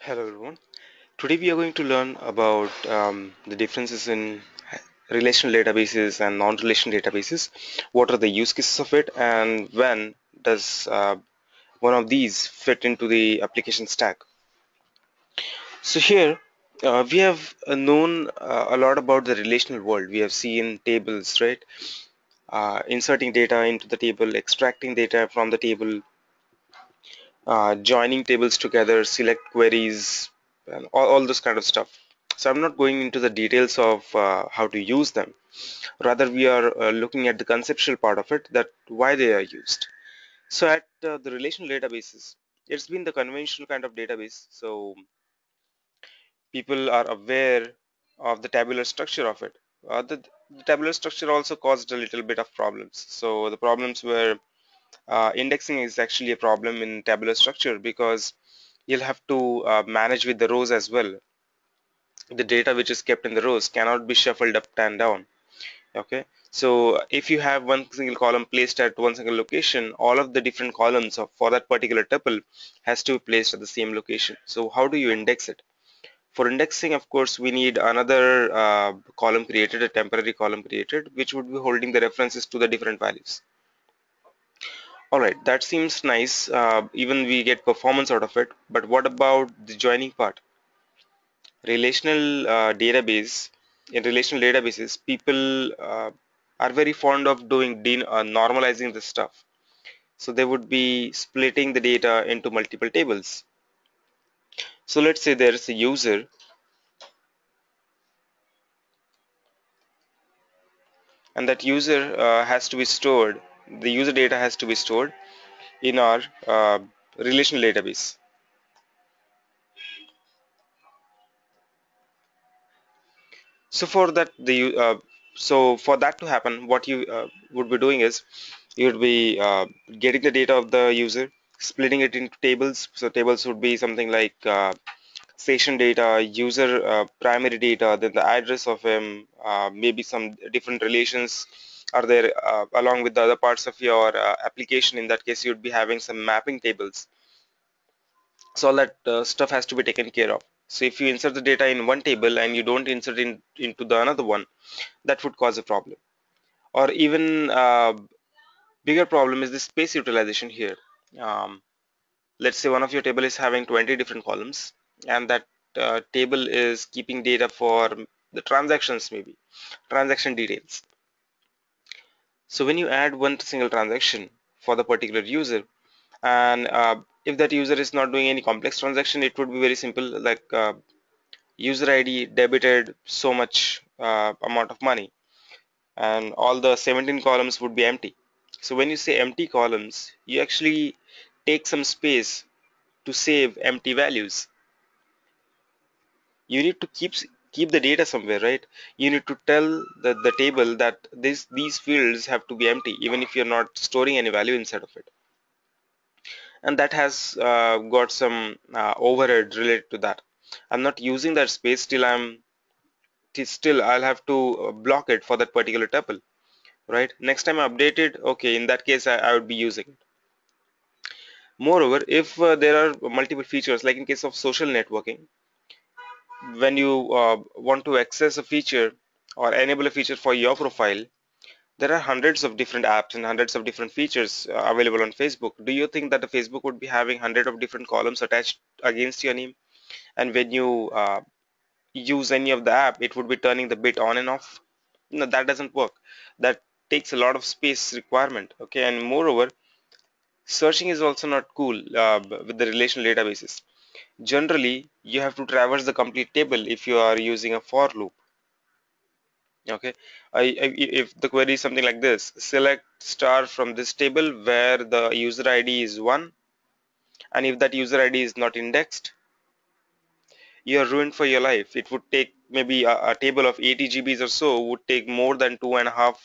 Hello everyone. Today we are going to learn about the differences in relational databases and non-relational databases. What are the use cases of it, and when does one of these fit into the application stack? So here we have known a lot about the relational world. We have seen tables, right? Inserting data into the table, extracting data from the table, joining tables together, select queries, and all this kind of stuff. So I'm not going into the details of how to use them. Rather, we are looking at the conceptual part of it, that why they are used. So at the relational databases, it's been the conventional kind of database. So people are aware of the tabular structure of it. The tabular structure also caused a little bit of problems. So the problems were indexing is actually a problem in tabular structure because you'll have to manage with the rows as well. The data which is kept in the rows cannot be shuffled up and down. Okay, so if you have one single column placed at one single location, all of the different columns for that particular tuple has to be placed at the same location. So how do you index it? For indexing, of course, we need another column created, a temporary column created, which would be holding the references to the different values. All right, that seems nice. Even we get performance out of it. But what about the joining part? Relational database. In relational databases, people are very fond of doing normalizing the stuff. So they would be splitting the data into multiple tables. So let's say there's a user, and that user has to be stored. The user data has to be stored in our relational database. So for that, for that to happen, what you would be doing is you would be getting the data of the user, splitting it into tables. So tables would be something like session data, user primary data, then the address of him, maybe some different relations are there along with the other parts of your application. In that case, you'd be having some mapping tables. So all that stuff has to be taken care of. So if you insert the data in one table and you don't insert into the another one, that would cause a problem. Or even bigger problem is the space utilization here. um, let's say one of your table is having 20 different columns, and that table is keeping data for the transactions, maybe transaction details. So when you add one single transaction for the particular user, and if that user is not doing any complex transaction, it would be very simple, like user ID debited so much amount of money, and all the 17 columns would be empty. So when you say empty columns, you actually take some space to save empty values. You need to keep the data somewhere, right? You need to tell the table that these fields have to be empty even if you're not storing any value inside of it. And that has got some overhead related to that. I'm not using that space till I'll have to block it for that particular tuple, right? Next time I update it, okay, in that case I would be using it. Moreover, if there are multiple features, like in case of social networking, when you want to access a feature or enable a feature for your profile, there are hundreds of different apps and hundreds of different features available on Facebook. Do you think that the Facebook would be having hundred of different columns attached against your name, and when you use any of the app, it would be turning the bit on and off? No, that doesn't work. That takes a lot of space requirement. Okay, and moreover, searching is also not cool with the relational databases. Generally, you have to traverse the complete table if you are using a for loop. Okay, if the query is something like this: select star from this table where the user ID is 1, and if that user ID is not indexed, you are ruined for your life. It would take maybe a table of 80 GBs or so would take more than 2.5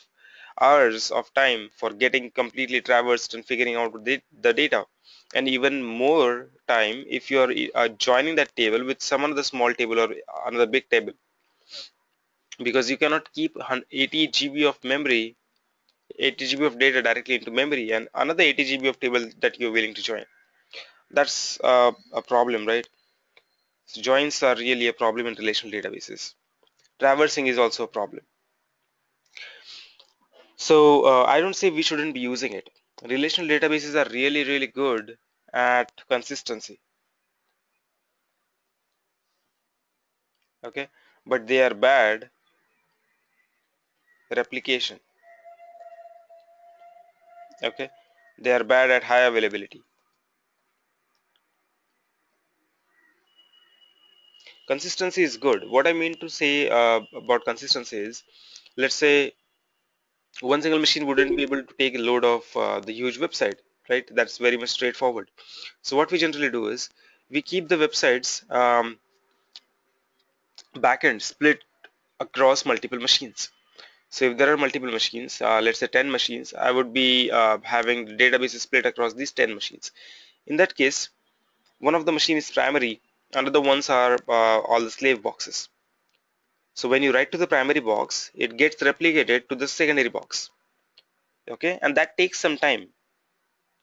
hours of time for getting completely traversed and figuring out the data, and even more time if you are joining that table with some other small table or another big table, because you cannot keep 80 GB of memory, 80 GB of data directly into memory and another 80 GB of table that you're willing to join. That's a problem, right? So joins are really a problem in relational databases. Traversing is also a problem. So I don't say we shouldn't be using it. Relational databases are really, really good at consistency. Okay, but they are bad replication. Okay, they are bad at high availability. Consistency is good. What I mean to say about consistency is, let's say one single machine wouldn't be able to take a load of the huge website, right? That's very much straightforward. So what we generally do is we keep the websites backend split across multiple machines. So if there are multiple machines, let's say 10 machines, I would be having the database split across these 10 machines. In that case, one of the machine is primary, another ones are all the slave boxes. So when you write to the primary box, it gets replicated to the secondary box. Okay, and that takes some time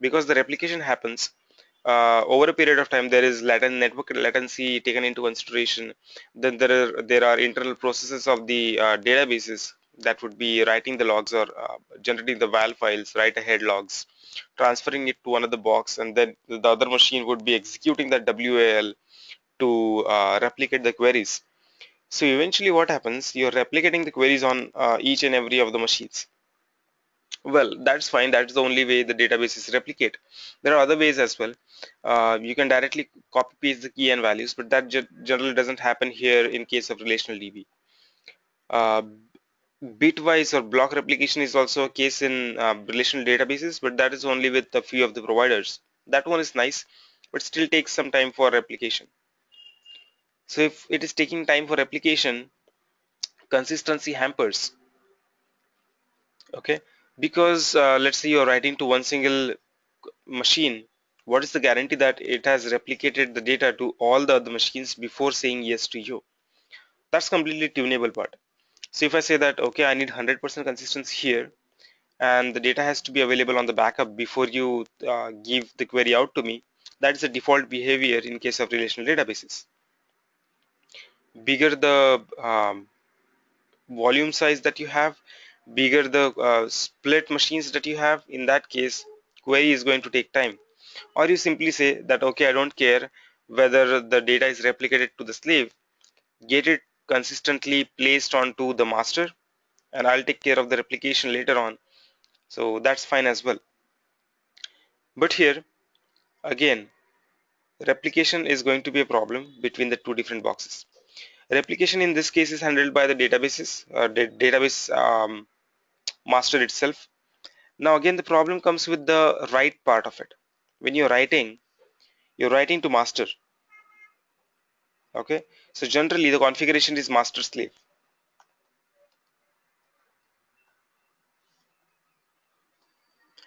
because the replication happens over a period of time. There is network latency taken into consideration. Then there are internal processes of the databases that would be writing the logs or generating the val files, write ahead logs, transferring it to another box, and then the other machine would be executing that WAL to replicate the queries. So eventually what happens, you're replicating the queries on each and every of the machines. Well, that's fine. That's the only way the databases replicate. There are other ways as well. You can directly copy paste the key and values, but that generally doesn't happen here in case of relational DB. Uh, Bitwise or block replication is also a case in relational databases, but that is only with a few of the providers. That one is nice, but still takes some time for replication. So if it is taking time for replication, consistency hampers. Okay, because let's say you're writing to one single machine, what is the guarantee that it has replicated the data to all the other machines before saying yes to you? That's completely tunable part. So if I say that, okay, I need 100% consistency here, and the data has to be available on the backup before you give the query out to me, that's the default behavior in case of relational databases. Bigger the volume size that you have, bigger the split machines that you have, in that case, query is going to take time. Or you simply say that, okay, I don't care whether the data is replicated to the slave, get it consistently placed onto the master, and I'll take care of the replication later on. So that's fine as well. But here again, replication is going to be a problem between the two different boxes. Replication in this case is handled by the database master itself. Now again, the problem comes with the write part of it. When you're writing to master. Okay, so generally the configuration is master slave,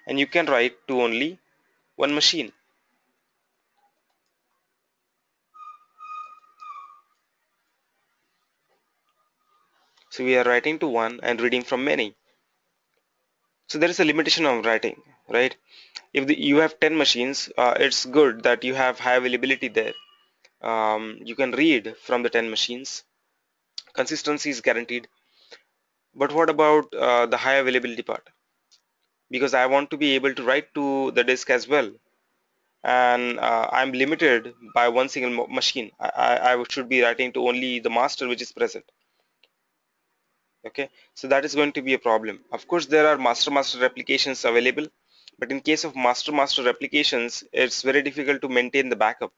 and you can write to only one machine. So we are writing to one and reading from many. So there is a limitation of writing, right? If you have 10 machines, it's good that you have high availability there. You can read from the 10 machines. Consistency is guaranteed. But what about the high availability part? Because I want to be able to write to the disk as well, and I'm limited by one single machine. I should be writing to only the master which is present. Okay, so that is going to be a problem. Of course, there are master replications available, but in case of master replications, it's very difficult to maintain the backup.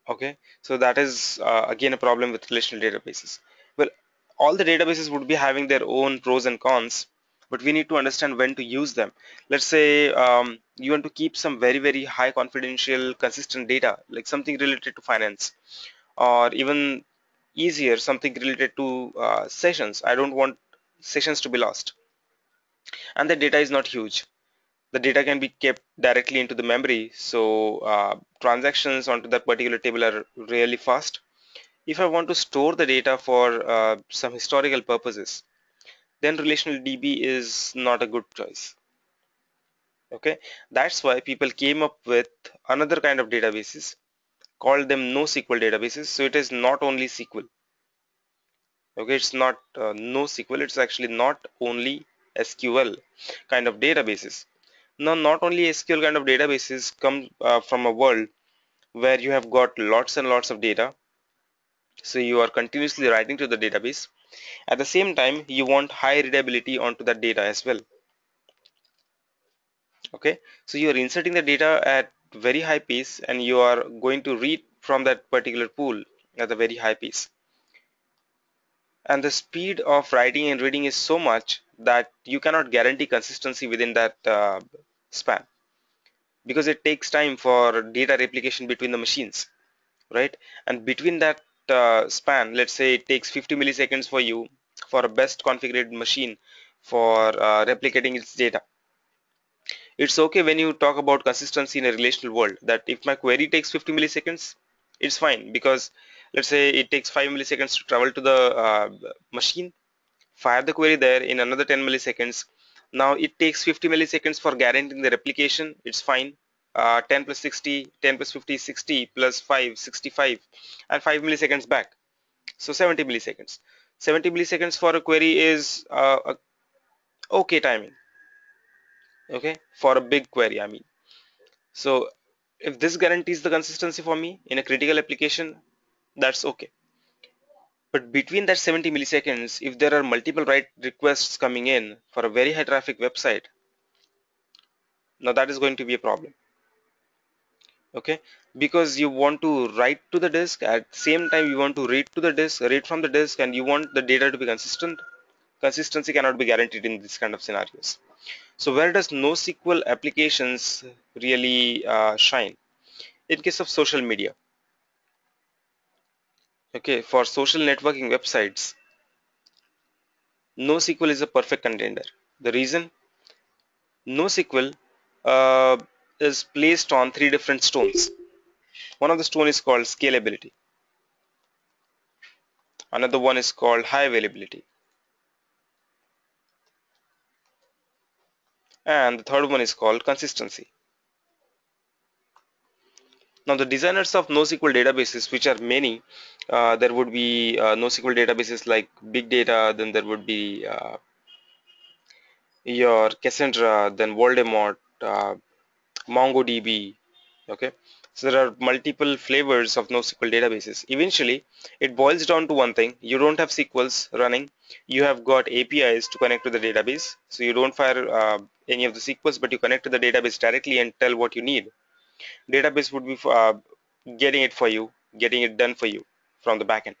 Okay, so that is again a problem with relational databases. Well, all the databases would be having their own pros and cons, but we need to understand when to use them. Let's say you want to keep some very high confidential consistent data, like something related to finance, or even easier, something related to sessions. I don't want sessions to be lost, and the data is not huge. The data can be kept directly into the memory, so transactions onto that particular table are really fast. If I want to store the data for some historical purposes, then relational DB is not a good choice. Okay, that's why people came up with another kind of databases, called them NoSQL databases. So it is not only SQL. Okay, it's not NoSQL. It's actually not only SQL kind of databases. Now, not only SQL kind of databases come from a world where you have got lots and lots of data. So you are continuously writing to the database. At the same time, you want high readability onto that data as well. Okay, so you are inserting the data at very high pace and you are going to read from that particular pool at a very high pace. And the speed of writing and reading is so much that you cannot guarantee consistency within that span, because it takes time for data replication between the machines, right? And between that span, let's say it takes 50 milliseconds for you, for a best configured machine, for replicating its data. It's okay when you talk about consistency in a relational world, that if my query takes 50 milliseconds, it's fine, because let's say it takes 5 milliseconds to travel to the machine, fire the query there in another 10 milliseconds. Now it takes 50 milliseconds for guaranteeing the replication. It's fine. 10 plus 60, 10 plus 50, 60 plus 5, 65, and 5 milliseconds back. So 70 milliseconds. 70 milliseconds for a query is okay timing. Okay, for a big query, I mean. So if this guarantees the consistency for me in a critical application, that's okay. But between that 70 milliseconds, if there are multiple write requests coming in for a very high traffic website, now that is going to be a problem. Okay, because you want to write to the disk, at the same time you want to read to the disk, read from the disk, and you want the data to be consistent. Consistency cannot be guaranteed in this kind of scenarios. So where does NoSQL applications really shine? In case of social media. Okay, for social networking websites, NoSQL is a perfect contender. The reason, NoSQL is placed on three different stones. One of the stone is called scalability. Another one is called high availability. And the third one is called consistency. Now the designers of NoSQL databases, which are many, there would be NoSQL databases like Big Data, then there would be your Cassandra, then Voldemort, MongoDB. Okay, so there are multiple flavors of NoSQL databases. Eventually, it boils down to one thing: you don't have SQLs running, you have got APIs to connect to the database. So you don't fire any of the SQLs, but you connect to the database directly and tell what you need. Database would be getting it for you, getting it done for you from the backend.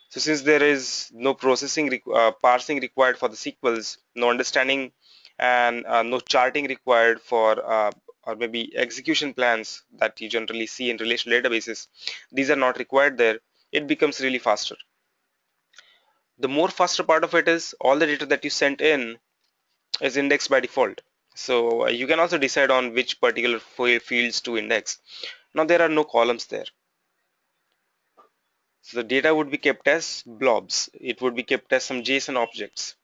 So since there is no parsing required for the SQLs, no understanding and no charting required for or maybe execution plans that you generally see in relational databases, these are not required there. It becomes really faster. The more faster part of it is all the data that you sent in is indexed by default. So you can also decide on which particular fields to index. Now there are no columns there. So the data would be kept as blobs. It would be kept as some JSON objects,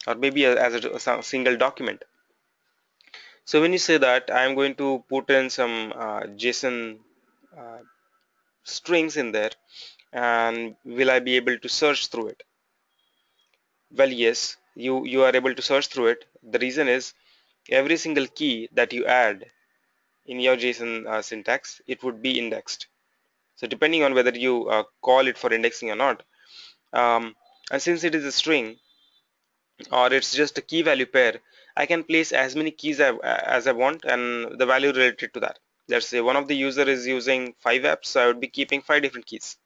or maybe as a single document. So when you say that I am going to put in some JSON uh, strings in there, and will I be able to search through it? Well, yes, you are able to search through it. The reason is every single key that you add in your JSON syntax, it would be indexed. So depending on whether you call it for indexing or not, um, and since it is a string, or it's just a key value pair, I can place as many keys as I want and the value related to that. Let's say one of the user is using 5 apps, so I would be keeping 5 different keys.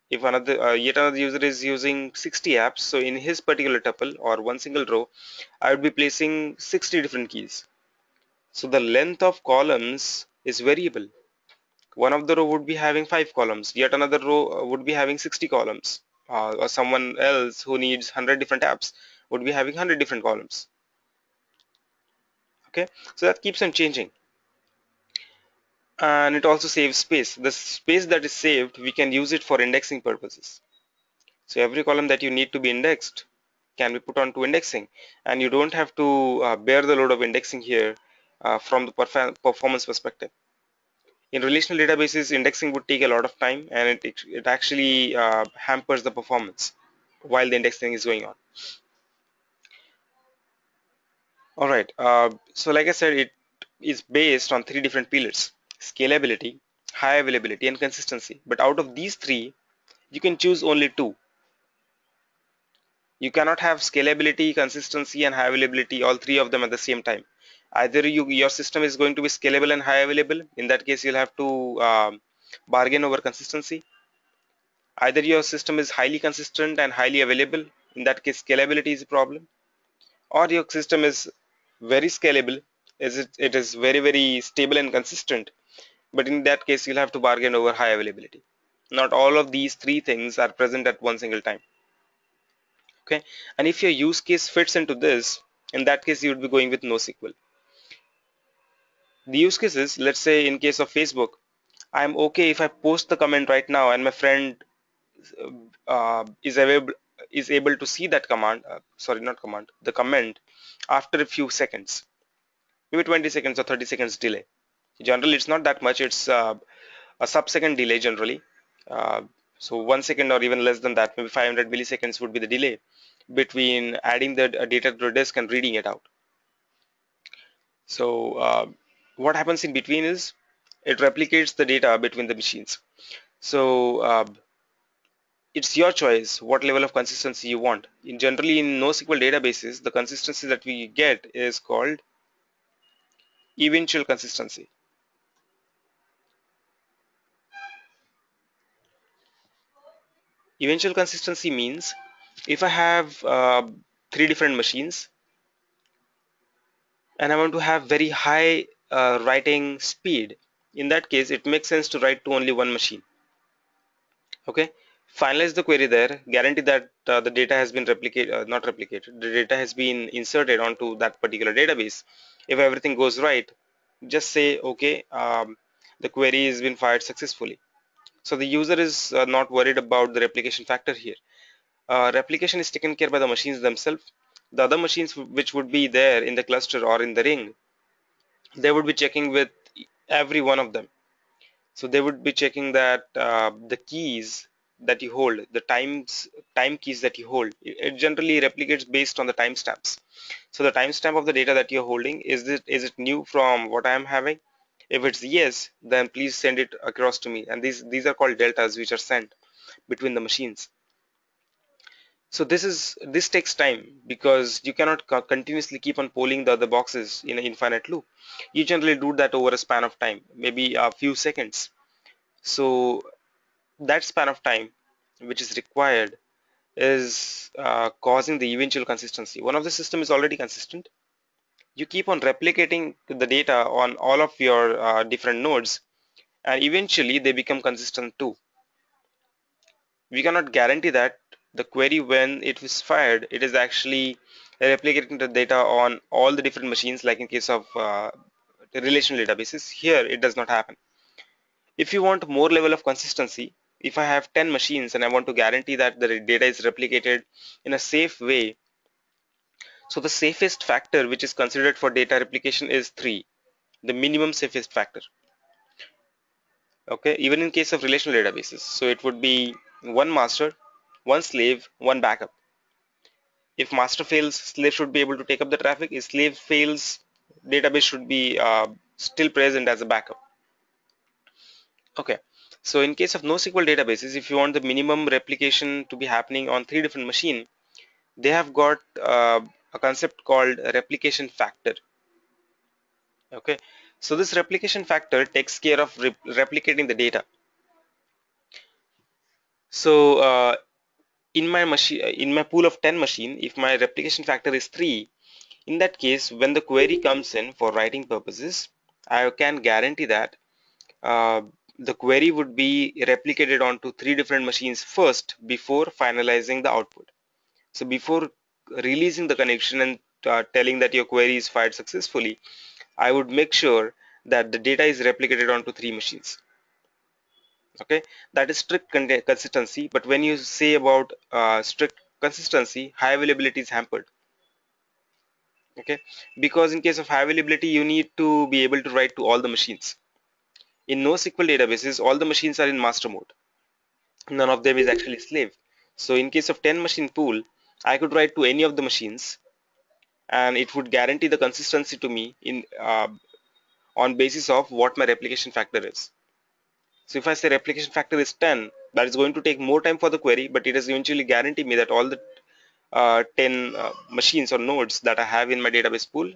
If another yet another user is using 60 apps, so in his particular tuple or one single row, I would be placing 60 different keys. So the length of columns is variable. One of the row would be having 5 columns, yet another row would be having 60 columns, or someone else who needs 100 different apps would be having 100 different columns. Okay, so that keeps on changing, and it also saves space. The space that is saved, we can use it for indexing purposes. So every column that you need to be indexed can be put onto indexing, and you don't have to bear the load of indexing here from the performance perspective. In relational databases, indexing would take a lot of time, and it actually hampers the performance while the indexing is going on. All right. So like I said, it is based on three different pillars: scalability, high availability, and consistency. But out of these three, you can choose only two. You cannot have scalability, consistency, and high availability, all three of them at the same time. Either your system is going to be scalable and high available. In that case, you'll have to bargain over consistency. Either your system is highly consistent and highly available. In that case, scalability is a problem. Or your system is very scalable, it is very stable and consistent, but in that case you'll have to bargain over high availability. Not all of these three things are present at one single time. Okay, and if your use case fits into this, in that case you would be going with NoSQL. The use cases, let's say in case of Facebook, I'm okay if I post the comment right now and my friend is able to see that command, sorry, not command, the comment after a few seconds, maybe 20 seconds or 30 seconds delay. Generally, it's not that much. It's a sub-second delay generally. Uh, so 1 second or even less than that, maybe 500 milliseconds would be the delay between adding the data to the disk and reading it out. So what happens in between is it replicates the data between the machines. So it's your choice what level of consistency you want. Generally, in NoSQL databases, the consistency that we get is called eventual consistency. Eventual consistency means if I have three different machines and I want to have very high writing speed, in that case, it makes sense to write to only one machine. Okay, finalize the query there, guarantee that the data has been not replicated, the data has been inserted onto that particular database. If everything goes right, just say, okay, the query has been fired successfully. So the user is not worried about the replication factor here. Replication is taken care by the machines themselves. The other machines which would be there in the cluster or in the ring, they would be checking with every one of them. So they would be checking that the keys that you hold, the time keys that you hold, it generally replicates based on the timestamps. So the timestamp of the data that you're holding, is it new from what I am having? If it's yes, then please send it across to me. And these are called deltas, which are sent between the machines. So this takes time because you cannot continuously keep on polling the other boxes in an infinite loop. You generally do that over a span of time, maybe a few seconds. So that span of time which is required is causing the eventual consistency. One of the system is already consistent. You keep on replicating the data on all of your different nodes, and eventually they become consistent too. We cannot guarantee that the query, when it was fired, it is actually replicating the data on all the different machines, like in case of the relational databases. Here it does not happen. If you want more level of consistency, if I have 10 machines and I want to guarantee that the data is replicated in a safe way, so the safest factor which is considered for data replication is 3, the minimum safest factor. Okay, even in case of relational databases, so it would be one master, one slave, one backup. If master fails, slave should be able to take up the traffic. If slave fails, database should be still present as a backup. Okay, so in case of NoSQL databases, if you want the minimum replication to be happening on 3 different machines, they have got a concept called a replication factor. Okay, so this replication factor takes care of replicating the data. So in my machine, in my pool of 10 machine, if my replication factor is 3, in that case, when the query comes in for writing purposes, I can guarantee that uh, the query would be replicated onto 3 different machines first before finalizing the output. So before releasing the connection and telling that your query is fired successfully, I would make sure that the data is replicated onto 3 machines. Okay, that is strict consistency. But when you say about strict consistency, high availability is hampered. Okay, because in case of high availability, you need to be able to write to all the machines. In NoSQL databases, all the machines are in master mode. None of them is actually slave. So in case of 10 machine pool, I could write to any of the machines, and it would guarantee the consistency to me in on basis of what my replication factor is. So if I say replication factor is 10, that is going to take more time for the query, but it is eventually guarantee me that all the 10 machines or nodes that I have in my database pool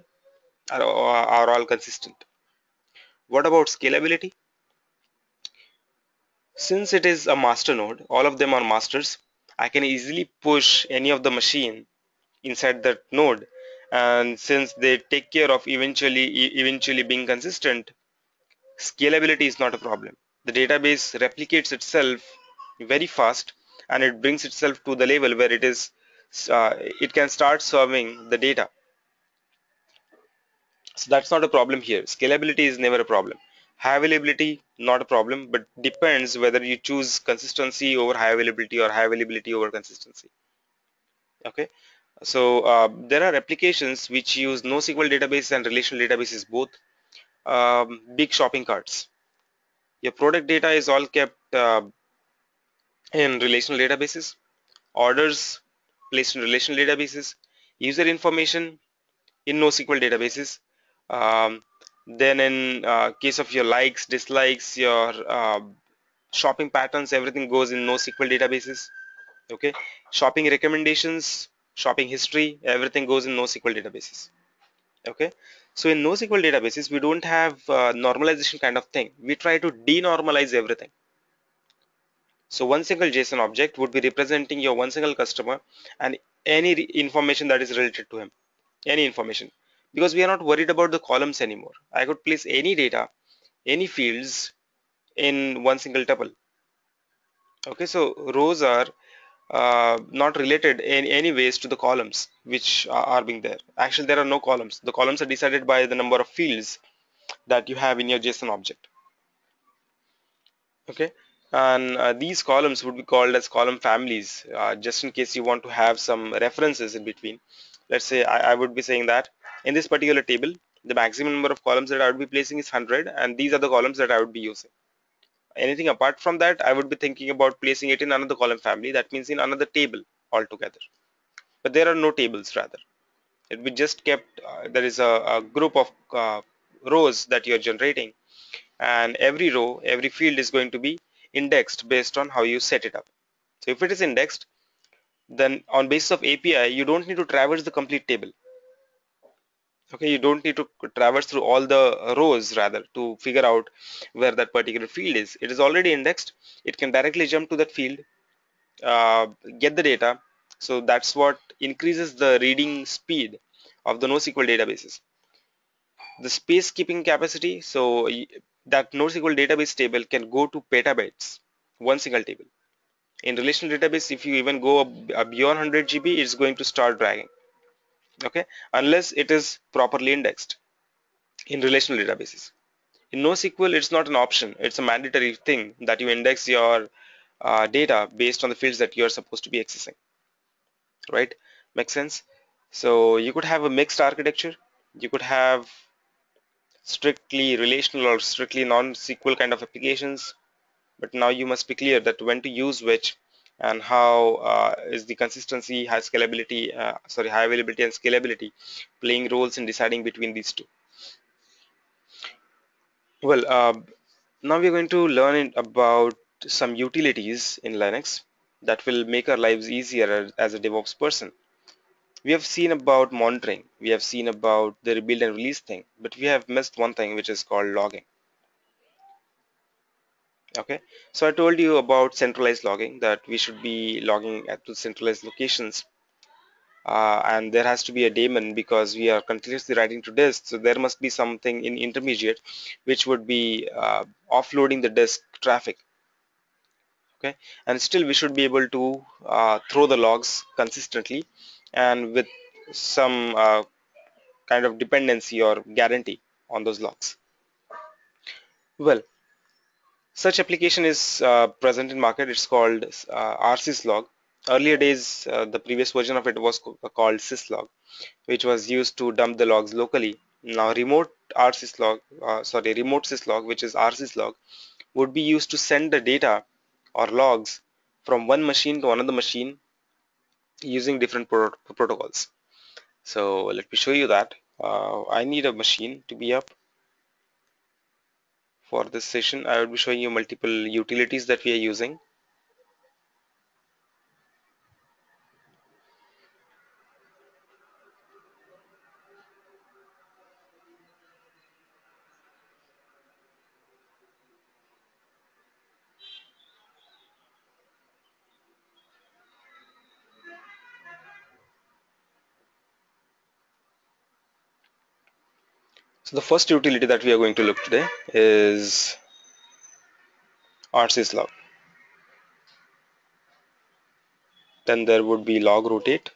are all consistent. What about scalability? Since it is a master node, all of them are masters, I can easily push any of the machine inside that node, and since they take care of eventually being consistent, scalability is not a problem. The database replicates itself very fast, and it brings itself to the level where it can start serving the data. So that's not a problem here. Scalability is never a problem. High availability, not a problem, but depends whether you choose consistency over high availability or high availability over consistency. Okay. So there are applications which use NoSQL database and relational databases both. Big shopping carts. Your product data is all kept in relational databases. Orders placed in relational databases. User information in NoSQL databases. Um, then in case of your likes, dislikes, your shopping patterns, everything goes in NoSQL databases. Okay. Shopping recommendations, shopping history, everything goes in NoSQL databases. Okay. So in NoSQL databases, we don't have normalization kind of thing. We try to denormalize everything. So one single JSON object would be representing your one single customer and any information that is related to him, any information, because we are not worried about the columns anymore. I could place any data, any fields in one single tuple. Okay, so rows are not related in any ways to the columns which are being there. Actually, there are no columns. The columns are decided by the number of fields that you have in your JSON object. Okay, and these columns would be called as column families, just in case you want to have some references in between. Let's say I would be saying that in this particular table, the maximum number of columns that I would be placing is 100, and these are the columns that I would be using. Anything apart from that, I would be thinking about placing it in another column family, that means in another table altogether. But there are no tables, rather it will be just kept there is a group of rows that you're generating, and every row, every field is going to be indexed based on how you set it up. So if it is indexed, then on basis of API, you don't need to traverse the complete table. Okay, you don't need to traverse through all the rows rather to figure out where that particular field is. It is already indexed. It can directly jump to that field, uh, get the data. So that's what increases the reading speed of the NoSQL databases. The space keeping capacity, so that NoSQL database table can go to petabytes, one single table. In relational database, if you even go beyond 100 GB, it's going to start dragging. Okay, unless it is properly indexed in relational databases. In NoSQL, it's not an option; it's a mandatory thing that you index your data based on the fields that you are supposed to be accessing. Right? Makes sense. So you could have a mixed architecture. You could have strictly relational or strictly non-SQL kind of applications, but now you must be clear that when to use which, and how is the consistency, high scalability, high availability and scalability playing roles in deciding between these two. Well, now we're going to learn about some utilities in Linux that will make our lives easier as a DevOps person. We have seen about monitoring, we have seen about the rebuild and release thing, but we have missed one thing, which is called logging. Okay, so I told you about centralized logging, that we should be logging at the centralized locations, and there has to be a daemon because we are continuously writing to disk. So there must be something in intermediate which would be offloading the disk traffic. Okay, and still we should be able to throw the logs consistently and with some kind of dependency or guarantee on those logs. Well, such application is present in market. It's called rsyslog. Earlier days, the previous version of it was called syslog, which was used to dump the logs locally Now remote rsyslog, remote syslog, which is rsyslog, would be used to send the data or logs from one machine to another machine using different protocols. So let me show you that. I need a machine to be up for this session. I will be showing you multiple utilities that we are using. So the first utility that we are going to look today is rsyslog. Then there would be log rotate,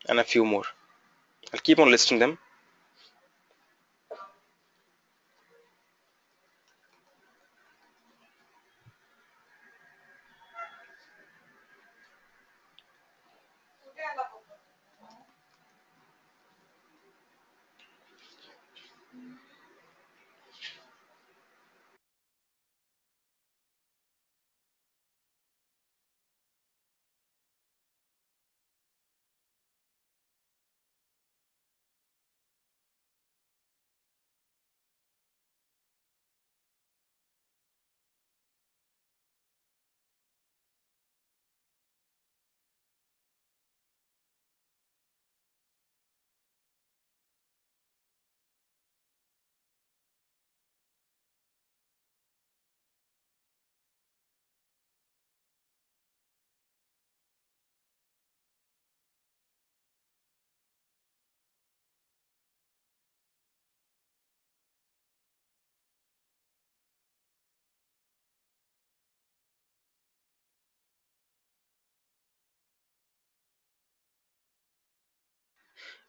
and a few more. I'll keep on listing them.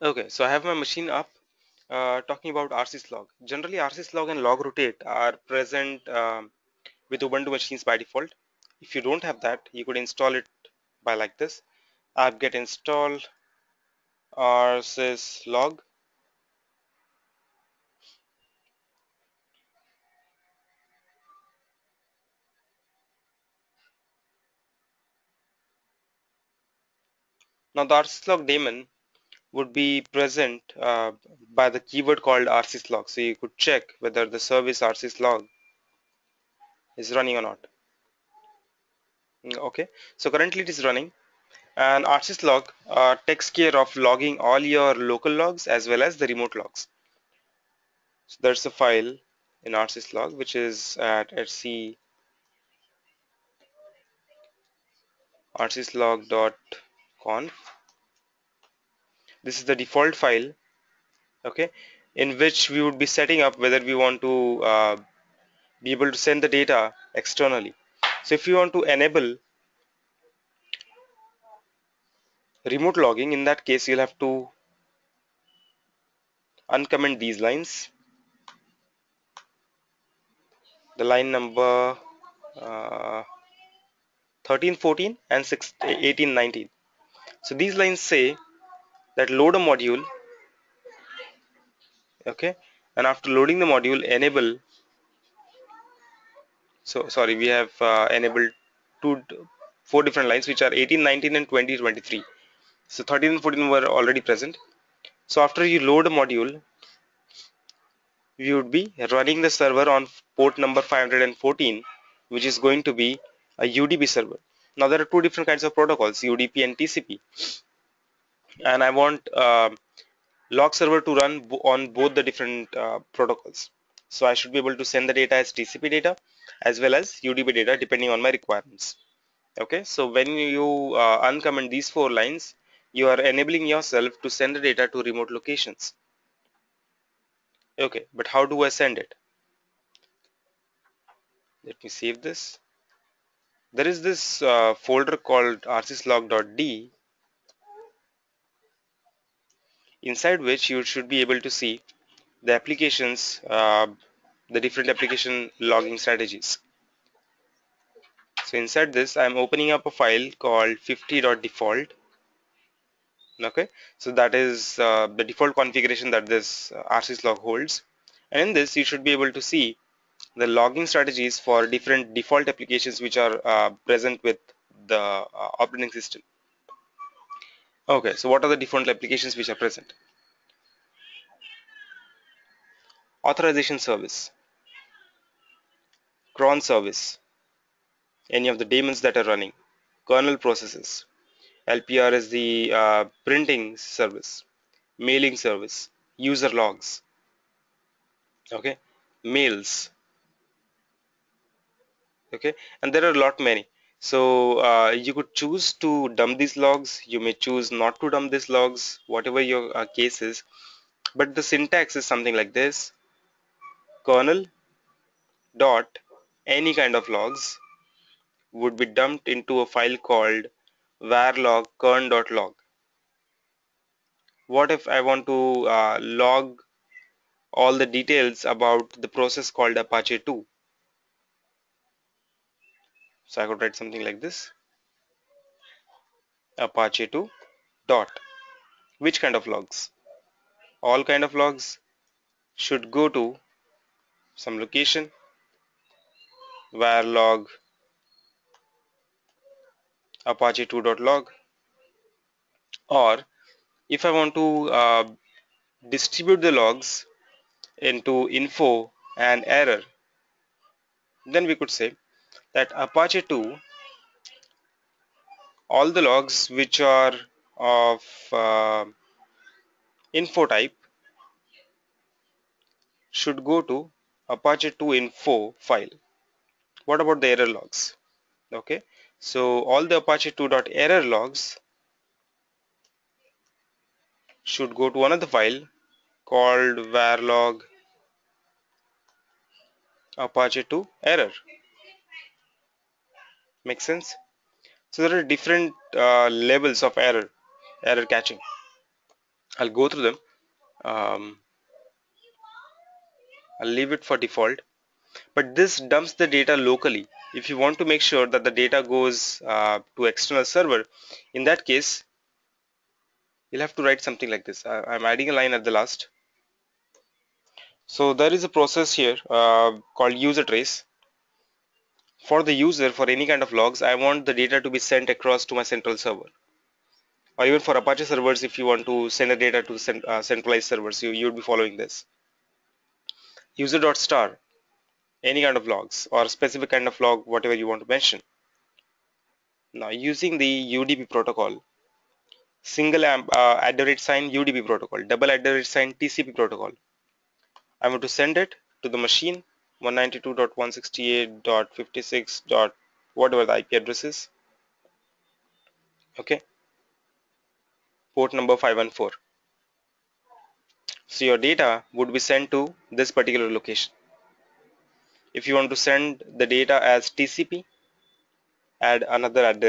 Okay, so I have my machine up. Talking about rsyslog. Generally, rsyslog and log rotate are present with Ubuntu machines by default. If you don't have that, you could install it by like this: apt-get install rsyslog. Now the rsyslog daemon would be present by the keyword called rsyslog. So you could check whether the service rsyslog is running or not. Okay, so currently it is running, and rsyslog takes care of logging all your local logs as well as the remote logs. So there's a file in rsyslog which is at etc rsyslog.conf. This is the default file, okay, in which we would be setting up whether we want to be able to send the data externally. So if you want to enable remote logging, in that case you'll have to uncomment these lines, the line number 13, 14 and 18, 19. So these lines say that load a module, okay, and after loading the module enable. So sorry, we have enabled four different lines which are 18, 19 and 20, 23. So 13 and 14 were already present. So after you load a module, you would be running the server on port number 514, which is going to be a UDP server. Now there are two different kinds of protocols, UDP and TCP, and I want log server to run on both the different protocols. So I should be able to send the data as TCP data as well as UDP data depending on my requirements. Okay, so when you uncomment these four lines, you are enabling yourself to send the data to remote locations. Okay, but how do I send it? Let me save this. There is this folder called rsyslog.d, inside which you should be able to see the applications, the different application logging strategies. So inside this, I'm opening up a file called 50.default. Okay, so that is the default configuration that this rsyslog holds, and in this you should be able to see the logging strategies for different default applications which are present with the operating system. Okay, so what are the default applications which are present? Authorization service, cron service, any of the daemons that are running, kernel processes. LPR is the printing service, mailing service, user logs, okay, mails, okay, and there are a lot many. So you could choose to dump these logs, you may choose not to dump these logs, whatever your case is, but the syntax is something like this: kernel dot any kind of logs would be dumped into a file called varlog kern.log. What if I want to log all the details about the process called Apache 2? So I could write something like this: Apache 2 dot which kind of logs? All kind of logs should go to some location varlog apache 2.log. Or if I want to distribute the logs into info and error, then we could say that Apache 2, all the logs which are of info type should go to Apache 2 info file. What about the error logs? Okay, so all the Apache 2.error logs should go to another file called varlog Apache 2 error. Make sense? So there are different levels of error catching. I'll go through them. Um, I'll leave it for default, but this dumps the data locally. If you want to make sure that the data goes to external server, in that case, you'll have to write something like this. I'm adding a line at the last. So there is a process here called user trace. For the user, for any kind of logs, I want the data to be sent across to my central server. Or even for Apache servers, if you want to send the data to centralized servers, you would be following this. User.star, any kind of logs or specific kind of log, whatever you want to mention. Now using the UDP protocol, single @ UDP protocol, double @ TCP protocol, I want to send it to the machine 192.168.56. Whatever the IP address is, okay, port number 514. So your data would be sent to this particular location. If you want to send the data as TCP, add another @ at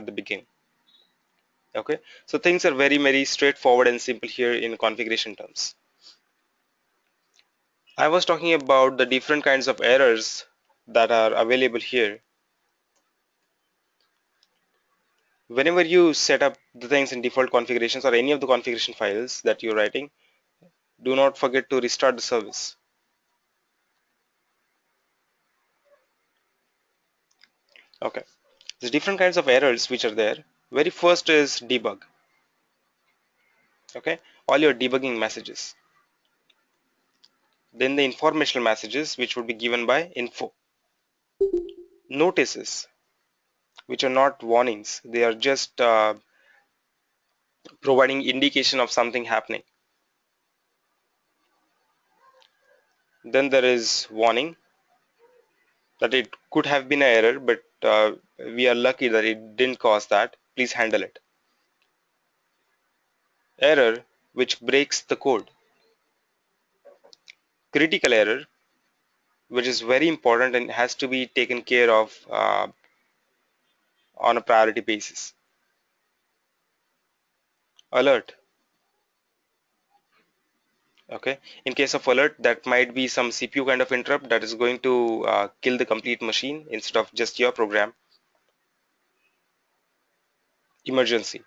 the beginning. Okay, so things are very straightforward and simple here in configuration terms. I was talking about the different kinds of errors that are available here. Whenever you set up the things in default configurations or any of the configuration files that you're writing, do not forget to restart the service. Okay, there's different kinds of errors which are there. Very first is debug. Okay, all your debugging messages. Then the informational messages which would be given by info. Notices, which are not warnings, they are just providing indication of something happening. Then there is warning, that it could have been an error, but we are lucky that it didn't cause that. Please handle it. Error which breaks the code. Critical error, which is very important and has to be taken care of on a priority basis. Alert. Okay, in case of alert, that might be some CPU kind of interrupt that is going to kill the complete machine instead of just your program. Emergency.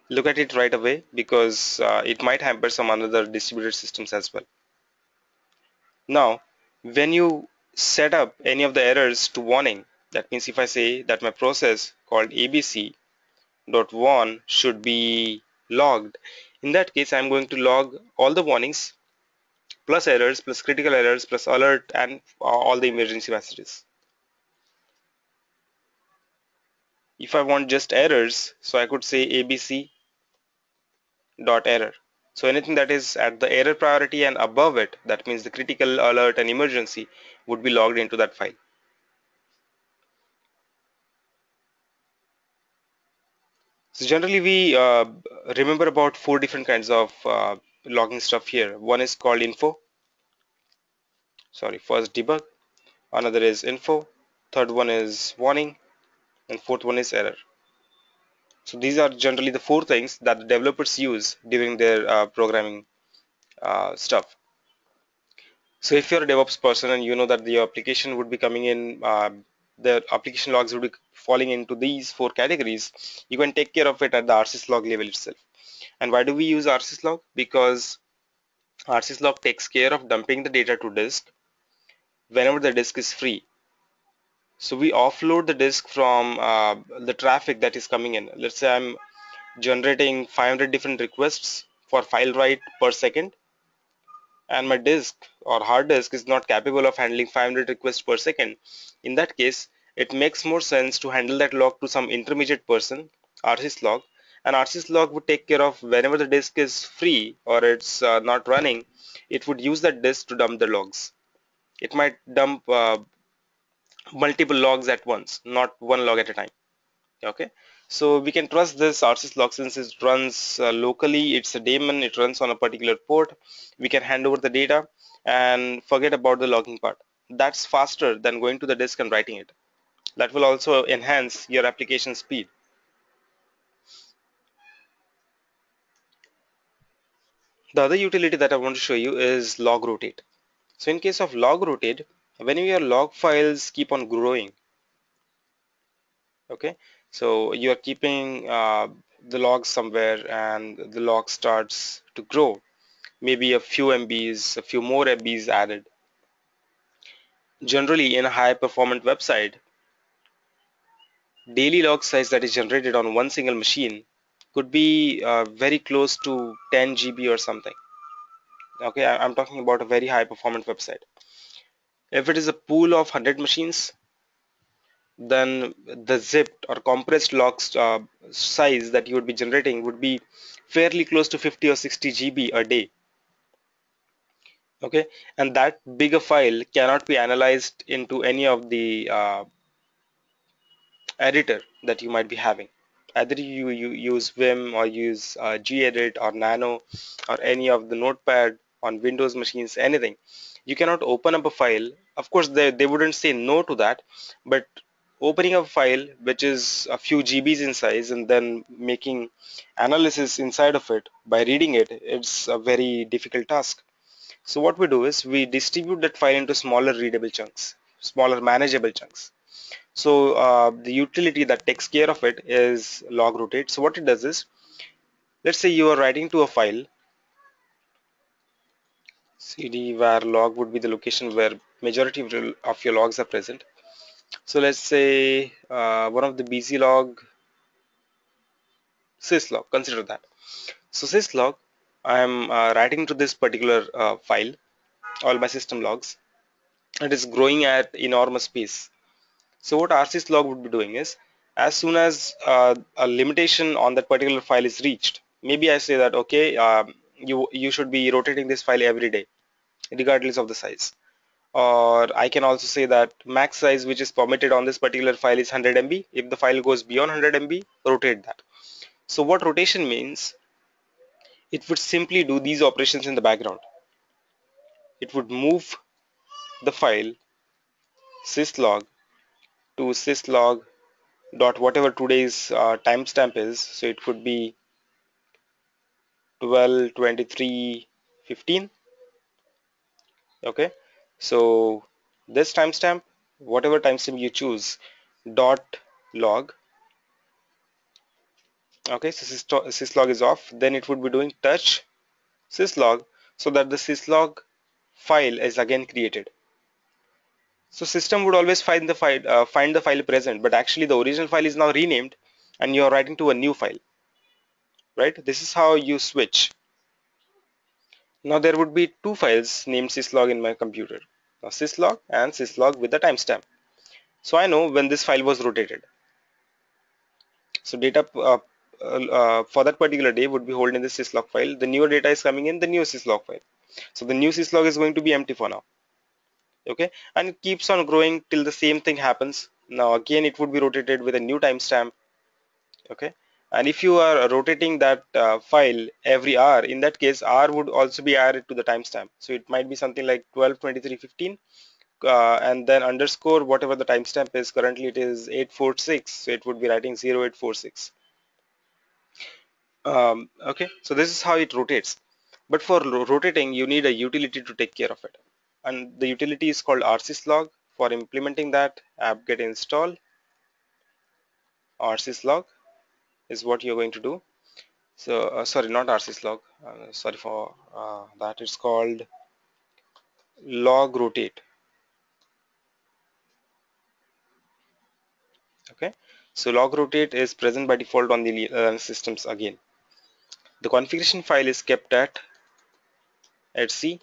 look at it right away, because it might hamper some other distributed systems as well. Now, when you set up any of the errors to warning, that means if I say that my process called abc.warn should be logged, in that case I'm going to log all the warnings plus errors plus critical errors plus alert and all the emergency messages. If I want just errors, so I could say abc dot error. So anything that is at the error priority and above it, that means the critical, alert and emergency, would be logged into that file. So generally we remember about four different kinds of logging stuff here. One is called info, sorry, first debug, another is info, third one is warning, and fourth one is error. So these are generally the four things that the developers use during their programming stuff. So if you're a DevOps person and you know that the application would be coming in, the application logs would be falling into these four categories, you can take care of it at the rsyslog level itself. And why do we use rsyslog? Because rsyslog takes care of dumping the data to disk whenever the disk is free. So we offload the disk from the traffic that is coming in. Let's say I'm generating 500 different requests for file write per second, and my disk or hard disk is not capable of handling 500 requests per second. In that case, it makes more sense to handle that log to some intermediate person, rsyslog, and rsyslog would take care of whenever the disk is free or it's not running, it would use that disk to dump the logs. It might dump multiple logs at once, not one log at a time. Okay, so we can trust this rsyslog since it runs locally. It's a daemon, it runs on a particular port. We can hand over the data and forget about the logging part. That's faster than going to the disk and writing it. That will also enhance your application speed. The other utility that I want to show you is log rotate. So in case of log rotate, when your log files keep on growing, okay, so you are keeping the log somewhere and the log starts to grow, maybe a few MBs, a few more MBs added. Generally, in a high performant website, daily log size that is generated on one single machine could be very close to 10 GB or something. Okay, I'm talking about a very high performant website. If it is a pool of 100 machines, then the zipped or compressed logs size that you would be generating would be fairly close to 50 or 60 GB a day. Okay, and that bigger file cannot be analyzed into any of the editor that you might be having. Either you use Vim or use gedit or Nano or any of the notepad on Windows machines, anything. You cannot open up a file. Of course, they wouldn't say no to that, but opening a file which is a few GBs in size and then making analysis inside of it by reading it, it's a very difficult task. So what we do is we distribute that file into smaller readable chunks, smaller manageable chunks. So the utility that takes care of it is log rotate. So what it does is, let's say you are writing to a file, cd where log would be the location where majority of your logs are present. So let's say one of the BC log, syslog, consider that. So syslog, I'm writing to this particular file, all my system logs. It is growing at enormous pace. So what rsyslog would be doing is, as soon as a limitation on that particular file is reached, maybe I say that okay, you should be rotating this file every day, regardless of the size. Or I can also say that max size which is permitted on this particular file is 100 MB. If the file goes beyond 100 MB, rotate that. So what rotation means, it would simply do these operations in the background. It would move the file syslog to syslog dot whatever today's timestamp is. So it could be 12/23/15. Okay, so this timestamp, whatever timestamp you choose, dot log, Okay, so syslog is off. Then it would be doing touch syslog so that the syslog file is again created. So system would always find the file present, but actually the original file is now renamed, and you are writing to a new file, right? This is how you switch. Now there would be two files named syslog in my computer. Now syslog and syslog with the timestamp. So I know when this file was rotated. So data for that particular day would be held in the syslog file. The newer data is coming in the new syslog file. So the new syslog is going to be empty for now. Okay, and it keeps on growing till the same thing happens. Now again it would be rotated with a new timestamp. Okay, and if you are rotating that file every hour, in that case r would also be added to the timestamp. So it might be something like 12 23 15, and then underscore whatever the timestamp is. Currently it is 846, so it would be writing 0846. Okay, so this is how it rotates. But for rotating you need a utility to take care of it, and the utility is called rsyslog. For implementing that, apt-get install rsyslog is what you're going to do. So sorry, not rsyslog, sorry for that. It's called log rotate. Okay, so log rotate is present by default on the systems. Again, the configuration file is kept at etc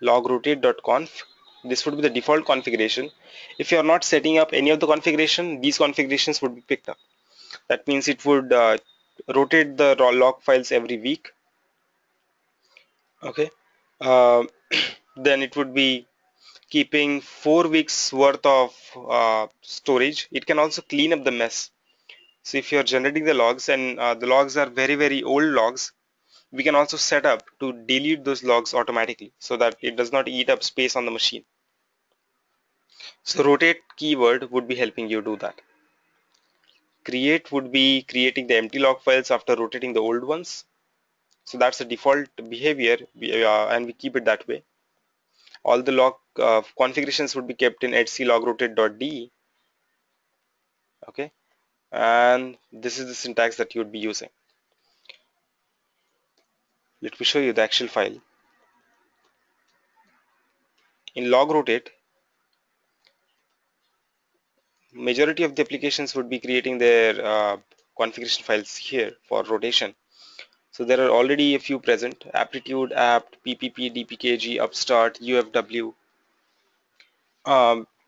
logrotate.conf. This would be the default configuration. If you are not setting up any of the configuration, these configurations would be picked up. That means it would rotate the raw log files every week. Okay, uh, then it would be keeping 4 weeks worth of storage. It can also clean up the mess. So if you are generating the logs and the logs are very old logs, we can also set up to delete those logs automatically so that it does not eat up space on the machine. So rotate keyword would be helping you do that. Create would be creating the empty log files after rotating the old ones. So that's the default behavior, and we keep it that way. All the log configurations would be kept in etc logrotate.de. Okay, and this is the syntax that you would be using. Let me show you the actual file. In logrotate, majority of the applications would be creating their configuration files here for rotation. So there are already a few present: aptitude, apt, ppp, dpkg, upstart, ufw.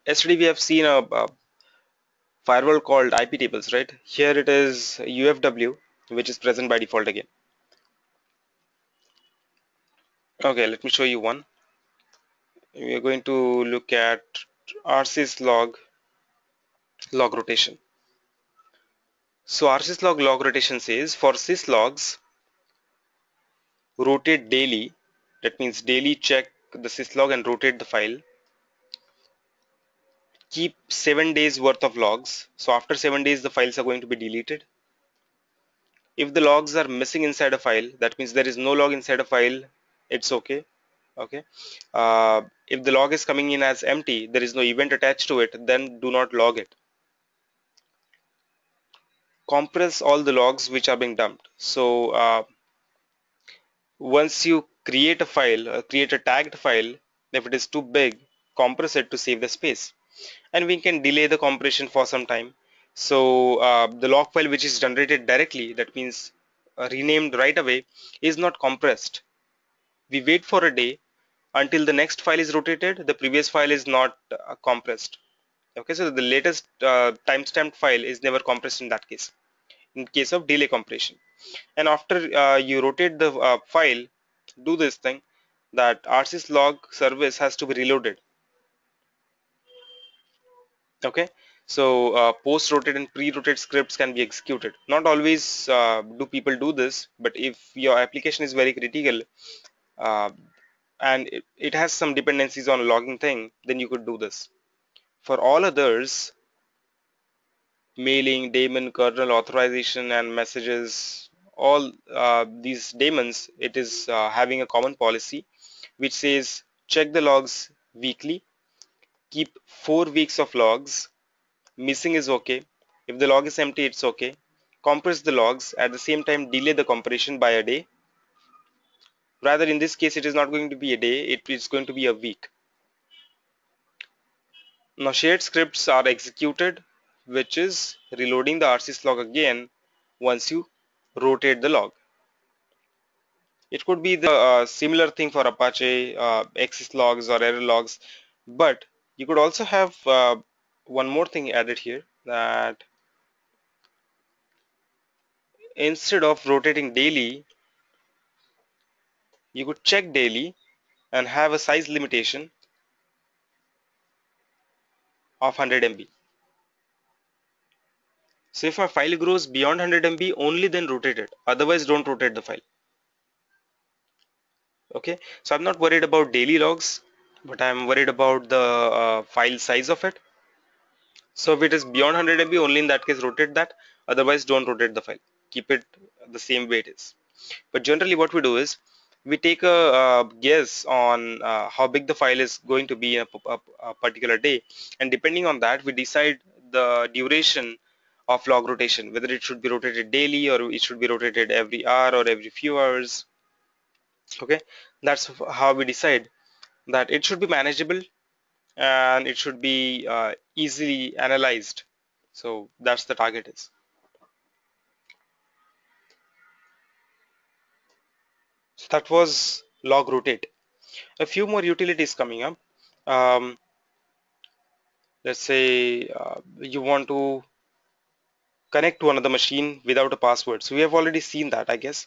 Yesterday we have seen a firewall called IP tables, right? Here it is ufw, which is present by default again. Okay, let me show you one. We are going to look at rsyslog log rotation. So rsyslog log rotation says for syslogs rotate daily. That means daily check the syslog and rotate the file. Keep 7 days worth of logs. So after 7 days, the files are going to be deleted. If the logs are missing inside a file, that means there is no log inside a file, it's okay. Okay. If the log is coming in as empty, there is no event attached to it, then do not log it. Compress all the logs which are being dumped. So once you create a file, create a tagged file, if it is too big, compress it to save the space. And we can delay the compression for some time. So the log file which is generated directly, that means renamed right away, is not compressed. We wait for a day until the next file is rotated. The previous file is not compressed. Okay, so the latest timestamped file is never compressed in that case, in case of delay compression. And after you rotate the file, do this thing, that rsyslog service has to be reloaded. Okay, so post rotate and pre rotate scripts can be executed. Not always do people do this, but if your application is very critical, uh, and it has some dependencies on a logging thing, then you could do this. For all others, mailing, daemon, kernel authorization, and messages, all these daemons, it is having a common policy which says check the logs weekly, keep 4 weeks of logs, missing is okay, If the log is empty, it's okay. Compress the logs, at the same time delay the compression by a day. Rather, in this case, it is not going to be a day, it is going to be a week. Now shared scripts are executed, which is reloading the RCS log again once you rotate the log. It could be the similar thing for Apache, access logs or error logs, but you could also have one more thing added here, that instead of rotating daily, you could check daily and have a size limitation of 100 MB. So if my file grows beyond 100 MB, only then rotate it. Otherwise, don't rotate the file. Okay, so I'm not worried about daily logs, but I'm worried about the file size of it. So if it is beyond 100 MB, only in that case rotate that. Otherwise, don't rotate the file. Keep it the same way it is. But generally, what we do is we take a guess on how big the file is going to be in a particular day, and depending on that, we decide the duration of log rotation, whether it should be rotated daily or it should be rotated every hour or every few hours. Okay, that's how we decide that it should be manageable and it should be easily analyzed. So that's the target is. So that was log rotate. A few more utilities coming up. Um, let's say you want to connect to another machine without a password. So we have already seen that, I guess.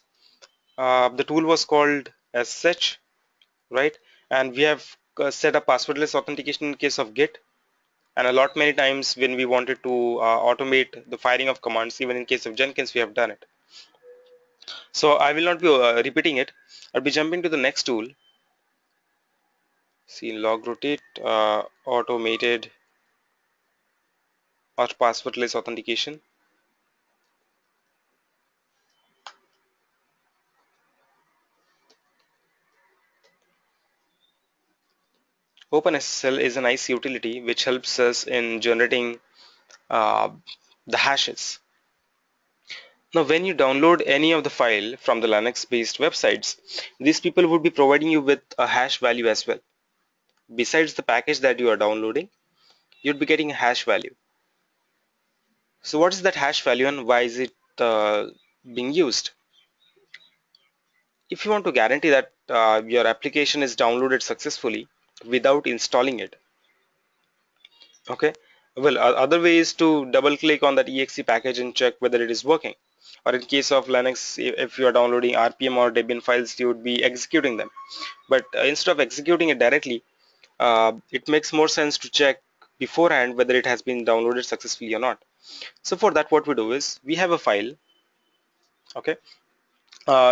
The tool was called SSH, right? And we have set up passwordless authentication in case of Git. And a lot many times when we wanted to automate the firing of commands, even in case of Jenkins, we have done it. So I will not be repeating it. I'll be jumping to the next tool. See, log rotate, automated or passwordless authentication. OpenSSL is a nice utility which helps us in generating uh, the hashes. Now, when you download any of the file from the Linux-based websites, these people would be providing you with a hash value as well. Besides the package that you are downloading, you'd be getting a hash value. So what is that hash value and why is it being used? If you want to guarantee that your application is downloaded successfully without installing it, okay, well, other way is to double click on that exe package and check whether it is working. Or in case of Linux, if you are downloading RPM or Debian files, you would be executing them. But instead of executing it directly, it makes more sense to check beforehand whether it has been downloaded successfully or not. So for that, what we do is we have a file, okay,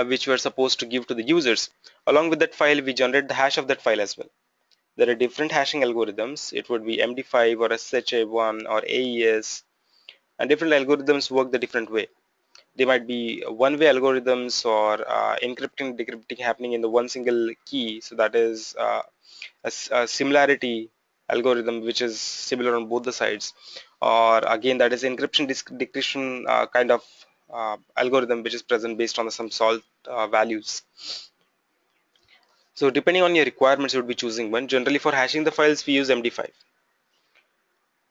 which we are supposed to give to the users. Along with that file, we generate the hash of that file as well. There are different hashing algorithms. It would be MD5 or SHA1 or AES, and different algorithms work the different way. They might be one-way algorithms or encrypting, decrypting happening in the one single key. So that is a similarity algorithm which is similar on both the sides. Or again, that is encryption, decryption kind of algorithm which is present based on some salt values. So depending on your requirements, you would be choosing one. Generally for hashing the files, we use MD5.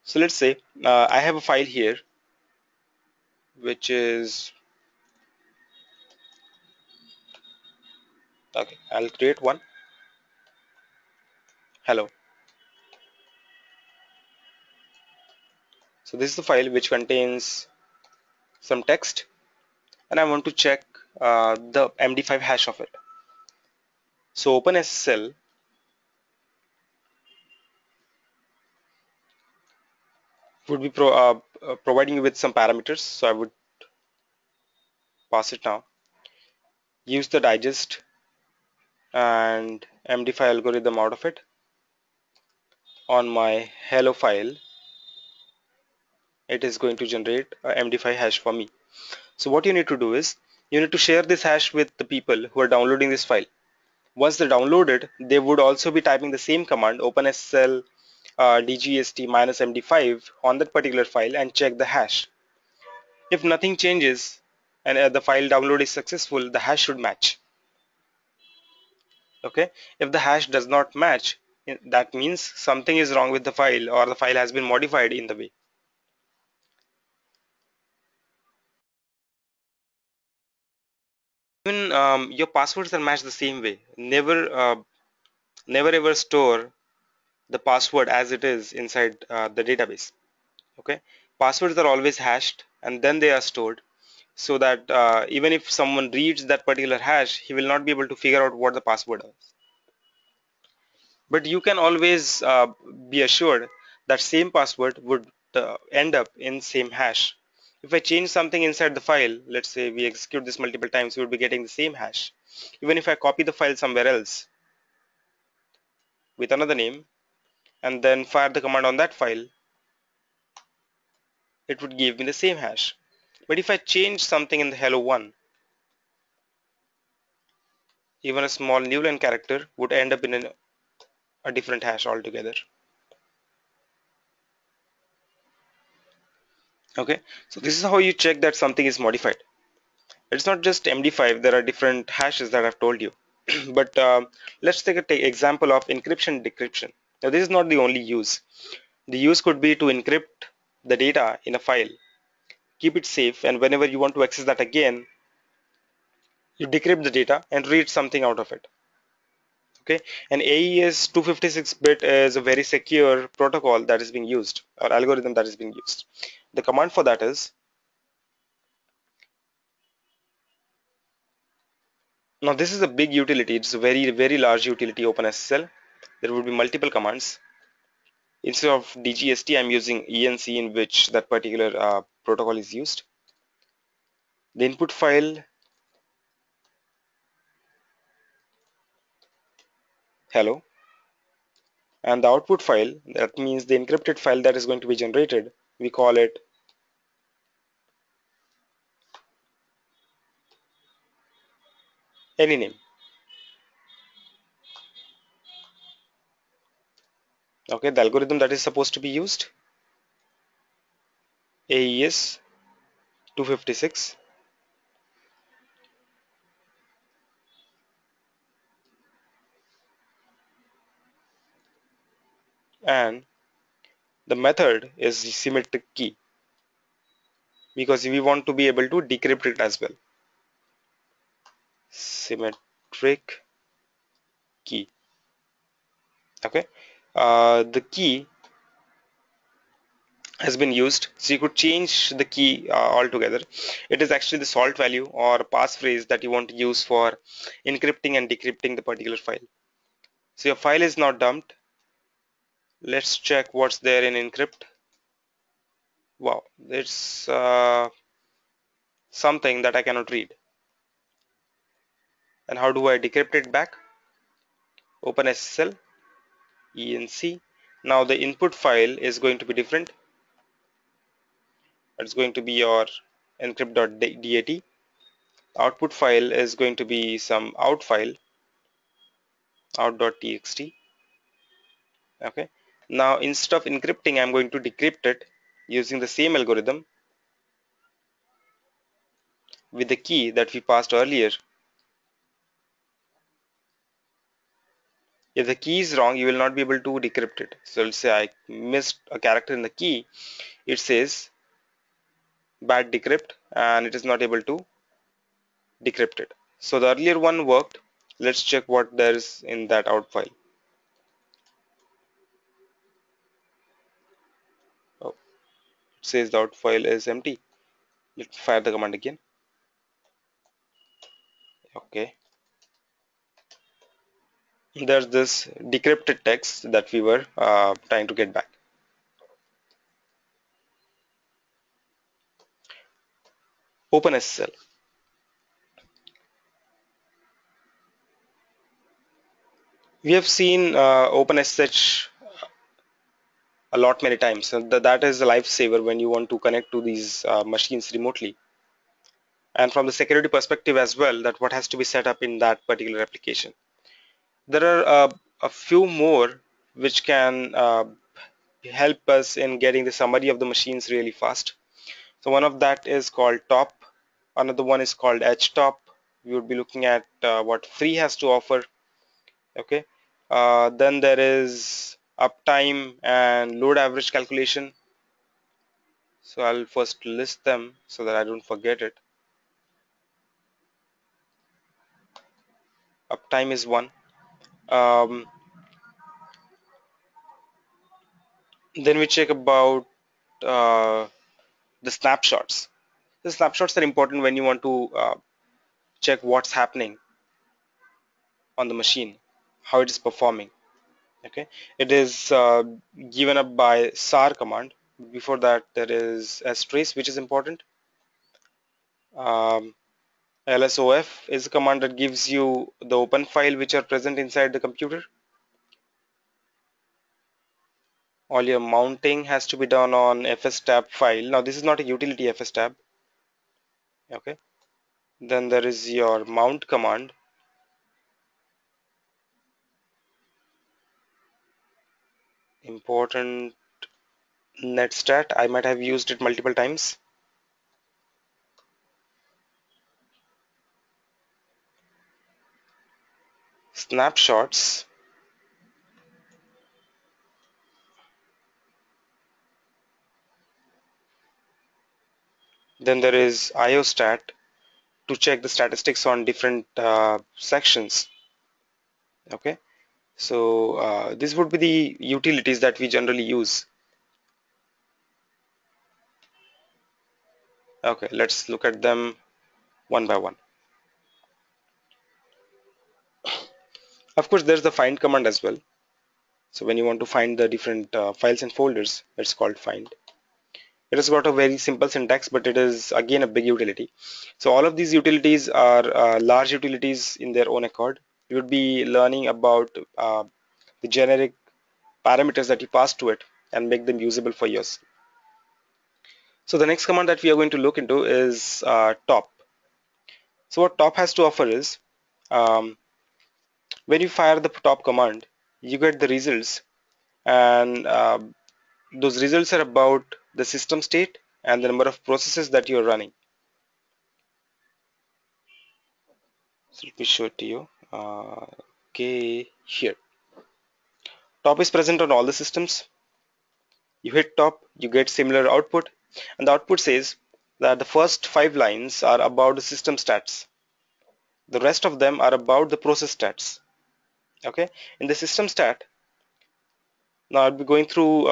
So let's say I have a file here, which is, okay, I'll create one. Hello. So this is the file which contains some text, and I want to check the MD5 hash of it. So OpenSSL would be providing you with some parameters. So I would pass it now. Use the digest and MD5 algorithm out of it. On my hello file, it is going to generate a MD5 hash for me. So what you need to do is you need to share this hash with the people who are downloading this file. Once they download it, they would also be typing the same command OpenSSL dgst -md5 on that particular file and check the hash. If nothing changes and the file download is successful, the hash should match. Okay, if the hash does not match, that means something is wrong with the file, or the file has been modified in the way. Even your passwords are matched the same way. Never ever store the password as it is inside the database. Okay, passwords are always hashed and then they are stored, so that even if someone reads that particular hash, he will not be able to figure out what the password is. But you can always be assured that same password would end up in same hash. If I change something inside the file, let's say we execute this multiple times, we would be getting the same hash. Even if I copy the file somewhere else with another name and then fire the command on that file, it would give me the same hash. But if I change something in the hello one, even a small new line character would end up in a different hash altogether. Okay, so this is how you check that something is modified. It's not just MD5, there are different hashes that I've told you. But let's take an example of encryption decryption. Now, this is not the only use. The use could be to encrypt the data in a file, keep it safe, and whenever you want to access that again, you decrypt the data and read something out of it. Okay, and AES 256-bit is a very secure protocol that is being used, or algorithm that is being used. The command for that is, now this is a big utility, it's a very large utility, OpenSSL. There would be multiple commands. Instead of DGST, I'm using ENC, in which that particular protocol is used. The input file, hello, and the output file, that means the encrypted file that is going to be generated, we call it any name. Okay, the algorithm that is supposed to be used, AES 256, and the method is the symmetric key, because we want to be able to decrypt it as well. Symmetric key. Okay, the key has been used, so you could change the key altogether. It is actually the salt value or passphrase that you want to use for encrypting and decrypting the particular file. So your file is now dumped. Let's check what's there in encrypt. Wow, it's something that I cannot read. And how do I decrypt it back? OpenSSL ENC. Now the input file is going to be different. It's going to be your encrypt.dat. Output file is going to be some out file, out.txt. Okay, now instead of encrypting, I'm going to decrypt it using the same algorithm with the key that we passed earlier. If the key is wrong, you will not be able to decrypt it. So let's say I missed a character in the key, it says bad decrypt and it is not able to decrypt it. So the earlier one worked. Let's check what there is in that out file. Oh, it says the out file is empty. Let's fire the command again. Okay, there's this decrypted text that we were trying to get back. OpenSSL. We have seen OpenSSH a lot many times, and that is a lifesaver when you want to connect to these machines remotely. And from the security perspective as well, that what has to be set up in that particular application. There are a few more which can help us in getting the summary of the machines really fast. So one of that is called top, another one is called edge top. We would be looking at what free has to offer. Okay, then there is uptime and load average calculation. So I'll first list them so that I don't forget it. Uptime is one. um, then we check about uh, the snapshots. The snapshots are important when you want to check what's happening on the machine, how it is performing. Okay, it is given up by SAR command. Before that there is strace, which is important. um, LSOF is a command that gives you the open file which are present inside the computer. All your mounting has to be done on fstab file. Now this is not a utility fstab. Okay, then there is your mount command. Important netstat, I might have used it multiple times. Snapshots, then there is iostat to check the statistics on different sections. Okay, so this would be the utilities that we generally use. Okay, let's look at them one by one. Of course there's the find command as well. So when you want to find the different files and folders, it's called find. It has got a very simple syntax, but it is again a big utility. So all of these utilities are large utilities in their own accord. You would be learning about the generic parameters that you pass to it and make them usable for yours. So the next command that we are going to look into is top. So what top has to offer is, um, when you fire the top command, you get the results, and those results are about the system state and the number of processes that you're running. So let me show it to you. Okay, here. Top is present on all the systems. You hit top, you get similar output, and the output says that the first 5 lines are about the system stats. The rest of them are about the process stats. Okay, in the system stat, now I'll be going through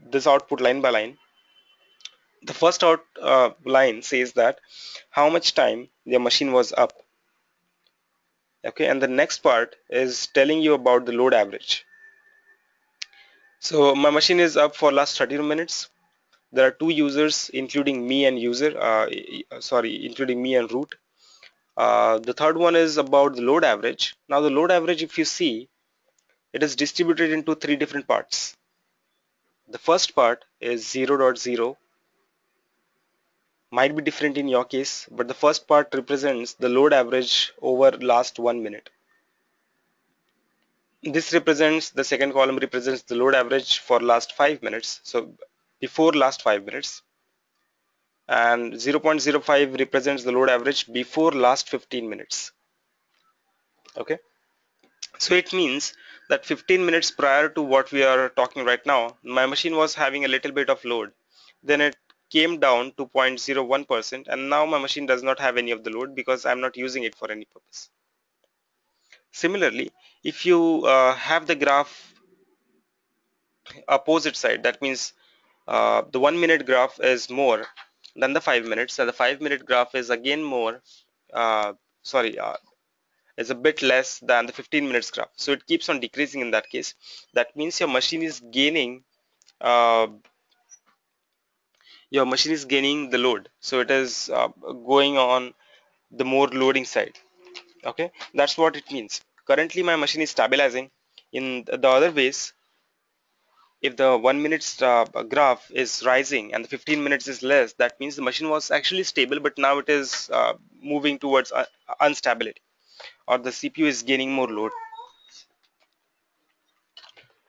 this output line by line. The first out line says that how much time your machine was up. Okay, and the next part is telling you about the load average. So my machine is up for last 30 minutes. There are two users, including me and including me and root. The third one is about the load average. Now the load average, if you see, it is distributed into 3 different parts. The first part is 0.0, might be different in your case, but the first part represents the load average over last 1 minute. This represents, the second column represents the load average for last 5 minutes, so before last 5 minutes, and 0.05 represents the load average before last 15 minutes. Okay, so it means that 15 minutes prior to what we are talking right now, my machine was having a little bit of load. Then it came down to 0.01%, and now my machine does not have any of the load because I'm not using it for any purpose. Similarly, if you have the graph opposite side, that means the 1 minute graph is more than the 5 minutes, and the 5 minute graph is again more, uh, sorry, is a bit less than the 15 minutes graph. So it keeps on decreasing in that case. That means uh, your machine is gaining the load. So it is going on the more loading side. Okay, that's what it means. Currently my machine is stabilizing. In the other ways, if the 1 minute graph is rising and the 15 minutes is less, that means the machine was actually stable, but now it is moving towards instability, or the CPU is gaining more load.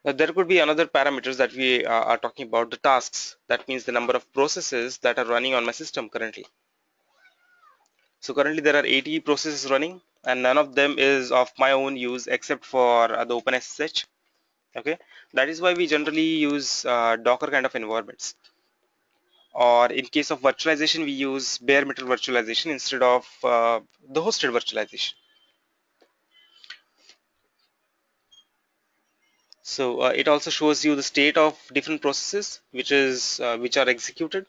There could be another parameters that we are talking about, the tasks. That means the number of processes that are running on my system currently. So currently there are 80 processes running, and none of them is of my own use except for the OpenSSH. Okay, that is why we generally use Docker kind of environments. Or in case of virtualization, we use bare metal virtualization instead of the hosted virtualization. So it also shows you the state of different processes which are executed.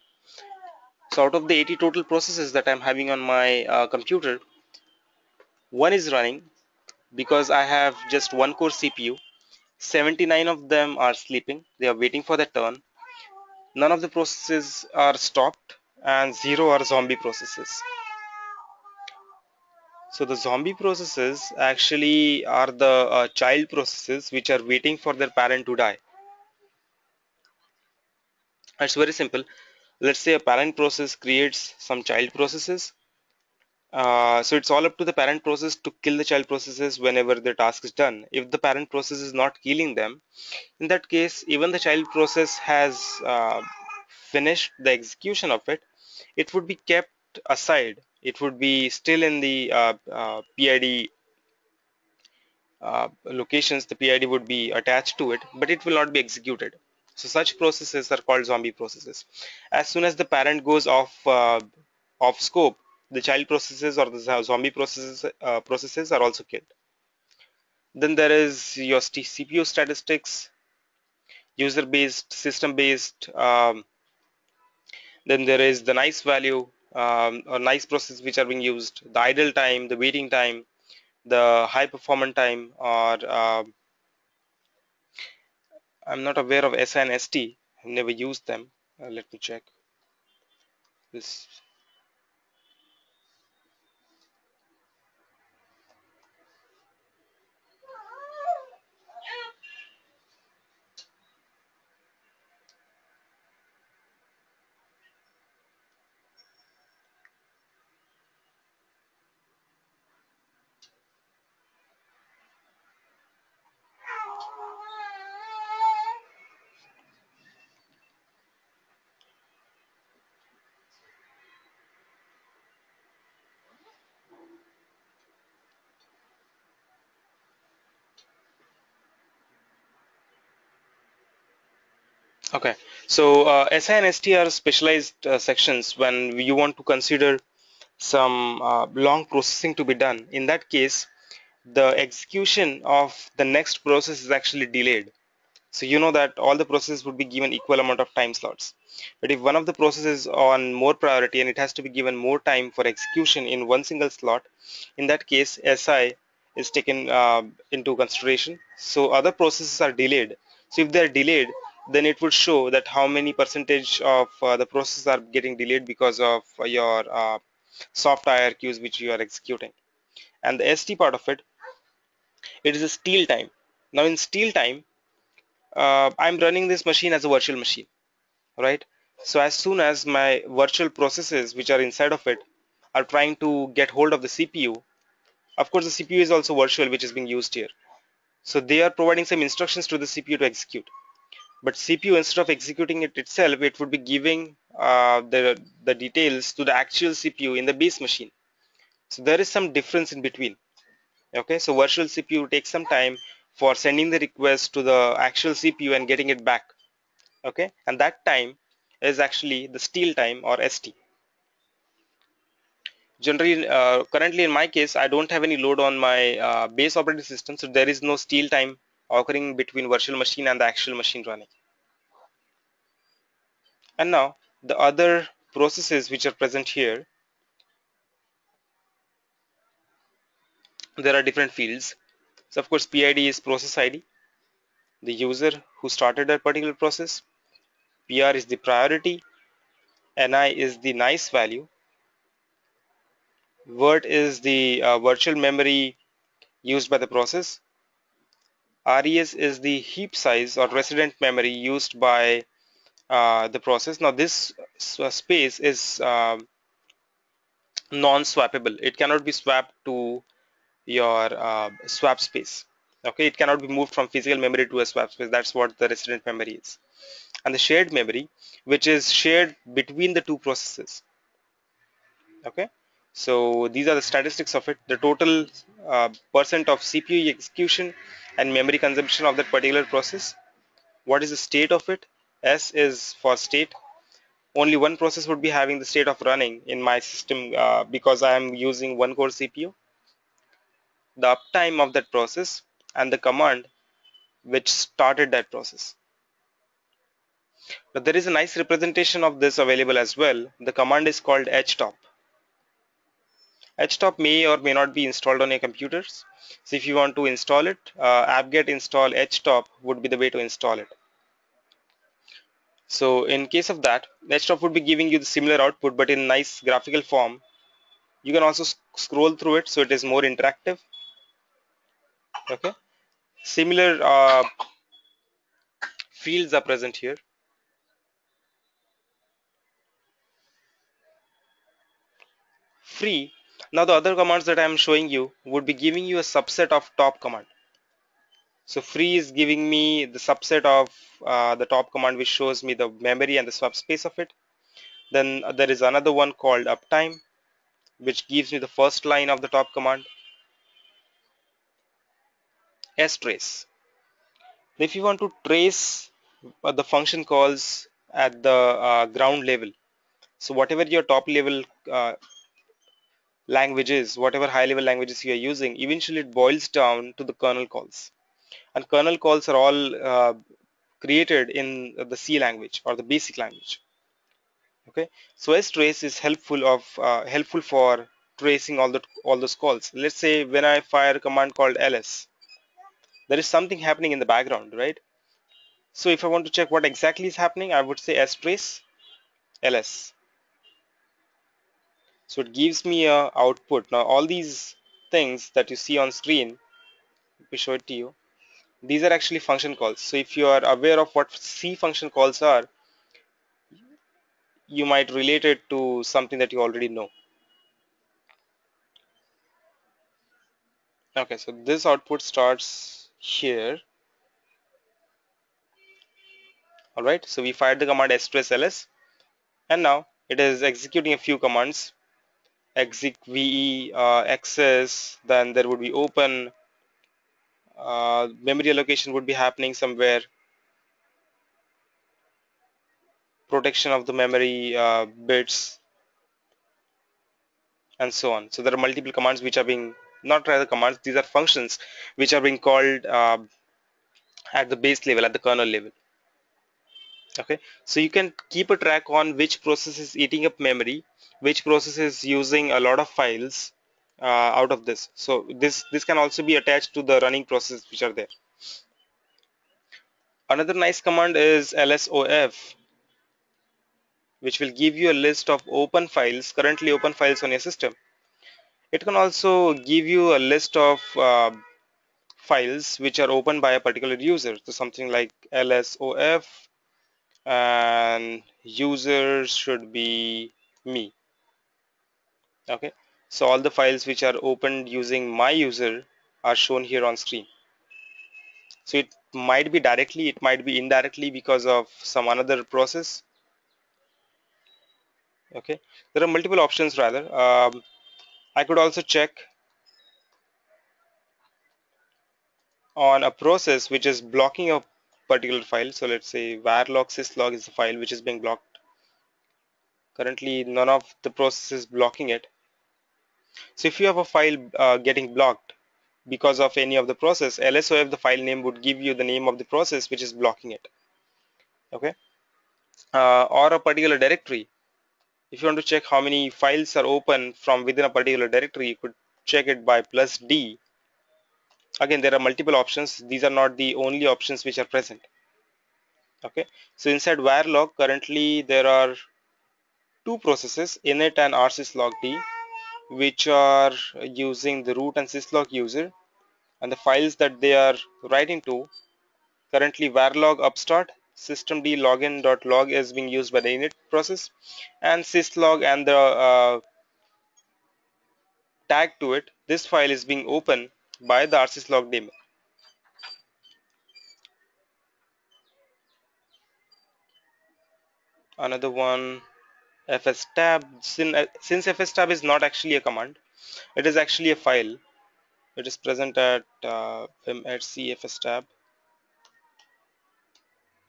So out of the 80 total processes that I'm having on my computer, one is running because I have just one core CPU. 79 of them are sleeping. They are waiting for their turn. None of the processes are stopped, and zero are zombie processes. So the zombie processes actually are the child processes which are waiting for their parent to die. It's very simple. Let's say a parent process creates some child processes. So it's all up to the parent process to kill the child processes whenever the task is done. If the parent process is not killing them, in that case, even the child process has finished the execution of it, it would be kept aside. It would be still in the PID locations. The PID would be attached to it, but it will not be executed. So such processes are called zombie processes. As soon as the parent goes off scope, the child processes or the zombie processes are also killed. Then there is your CPU statistics, user-based, system-based. Then there is the nice value or nice process which are being used, the idle time, the waiting time, the high performance time, or I'm not aware of SI and ST. I've never used them. Let me check this. Okay, so SI and ST are specialized sections when you want to consider some long processing to be done. In that case, the execution of the next process is actually delayed. So you know that all the processes would be given equal amount of time slots. But if one of the processes is on more priority and it has to be given more time for execution in one single slot, in that case SI is taken into consideration. So other processes are delayed. So if they are delayed, then it would show that how many percentage of the processes are getting delayed because of your soft IRQs which you are executing. And the ST part of it is a steal time. Now in steal time, I'm running this machine as a virtual machine, right? So as soon as my virtual processes which are inside of it are trying to get hold of the CPU, of course the CPU is also virtual which is being used here. So they are providing some instructions to the CPU to execute. But CPU, instead of executing it itself, it would be giving the details to the actual CPU in the base machine. So there is some difference in between. Okay, so virtual CPU takes some time for sending the request to the actual CPU and getting it back. Okay, and that time is actually the steal time or ST. Generally, currently in my case, I don't have any load on my base operating system, so there is no steal time occurring between virtual machine and the actual machine running. And now the other processes which are present here, there are different fields. So of course PID is process ID, the user who started that particular process. PR is the priority, NI is the nice value, vert is the virtual memory used by the process, RES is the heap size or resident memory used by the process. Now this space is non-swappable. It cannot be swapped to your swap space. Okay, it cannot be moved from physical memory to a swap space. That's what the resident memory is. And the shared memory, which is shared between the two processes. Okay, so these are the statistics of it. The total percent of CPU execution and memory consumption of that particular process. What is the state of it? S is for state. Only one process would be having the state of running in my system because I am using one core CPU. The uptime of that process and the command which started that process. But there is a nice representation of this available as well. The command is called htop. Htop may or may not be installed on your computers. So if you want to install it, apt-get install htop would be the way to install it. So in case of that, htop would be giving you the similar output but in nice graphical form. You can also scroll through it so it is more interactive. Okay, similar fields are present here. Free. Now the other commands that I am showing you would be giving you a subset of top command. So free is giving me the subset of the top command which shows me the memory and the swap space of it. Then there is another one called uptime which gives me the first line of the top command. strace. If you want to trace the function calls at the ground level, so whatever your top level languages, whatever high level languages you are using, eventually it boils down to the kernel calls. And kernel calls are all created in the C language or the basic language. Okay, so strace is helpful for tracing all those calls. Let's say when I fire a command called ls, there is something happening in the background, right? So if I want to check what exactly is happening, I would say strace ls. So it gives me a output. Now all these things that you see on screen, let me show it to you. These are actually function calls. So if you are aware of what C function calls are, you might relate it to something that you already know. Okay, so this output starts here. All right, so we fired the command strace ls, and now it is executing a few commands. Exec ve access, then there would be open, memory allocation would be happening somewhere, protection of the memory bits, and so on. So there are multiple commands which are being, not rather commands, these are functions which are being called at the base level, at the kernel level. Okay, so you can keep a track on which process is eating up memory, which process is using a lot of files out of this. So this can also be attached to the running process which are there. Another nice command is lsof, which will give you a list of open files, currently open files on your system. It can also give you a list of files which are opened by a particular user. So something like lsof and user should be me. Okay, so all the files which are opened using my user are shown here on screen. So it might be directly, it might be indirectly because of some another process. Okay, there are multiple options rather. I could also check on a process which is blocking a particular file. So let's say varlog syslog is the file which is being blocked. Currently none of the processes blocking it. So if you have a file getting blocked because of any of the process, lsof the file name would give you the name of the process which is blocking it. Okay, or a particular directory. If you want to check how many files are open from within a particular directory, you could check it by +D. Again, there are multiple options. These are not the only options which are present. Okay, so inside varlog currently there are two processes, init and rsyslogd, which are using the root and syslog user, and the files that they are writing to, currently varlog upstart systemd login.log is being used by the init process, and syslog and the tag to it, this file is being opened by the rsyslog daemon. Another one, fstab. Since fstab is not actually a command, it is actually a file. It is present at vim@c fstab.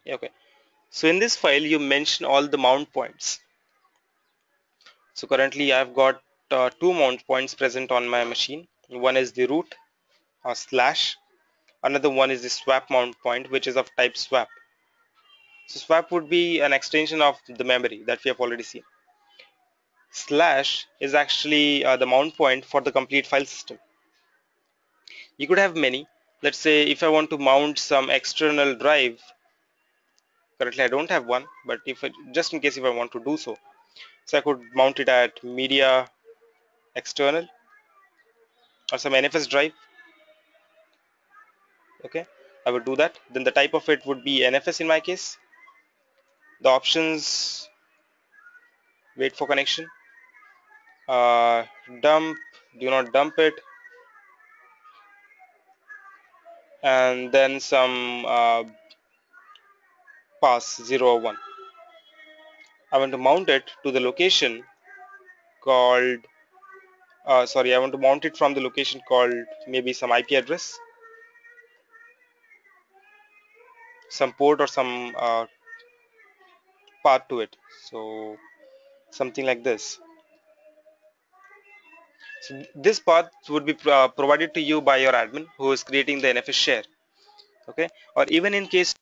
Okay, so in this file you mention all the mount points. So currently I've got two mount points present on my machine. One is the root or slash. Another one is the swap mount point, which is of type swap. So swap would be an extension of the memory that we have already seen. Slash is actually the mount point for the complete file system. You could have many. Let's say if I want to mount some external drive, currently I don't have one, but if just in case if I want to do so, so I could mount it at media external or some NFS drive. Okay, I would do that. Then the type of it would be NFS in my case. The options, wait for connection, uh, dump, do not dump it, and then some pass 0 or 1. I want to mount it to the location called sorry, I want to mount it from the location called maybe some IP address, some port or some path to it. So something like this. So this path would be provided to you by your admin who is creating the NFS share. Okay, or even in case.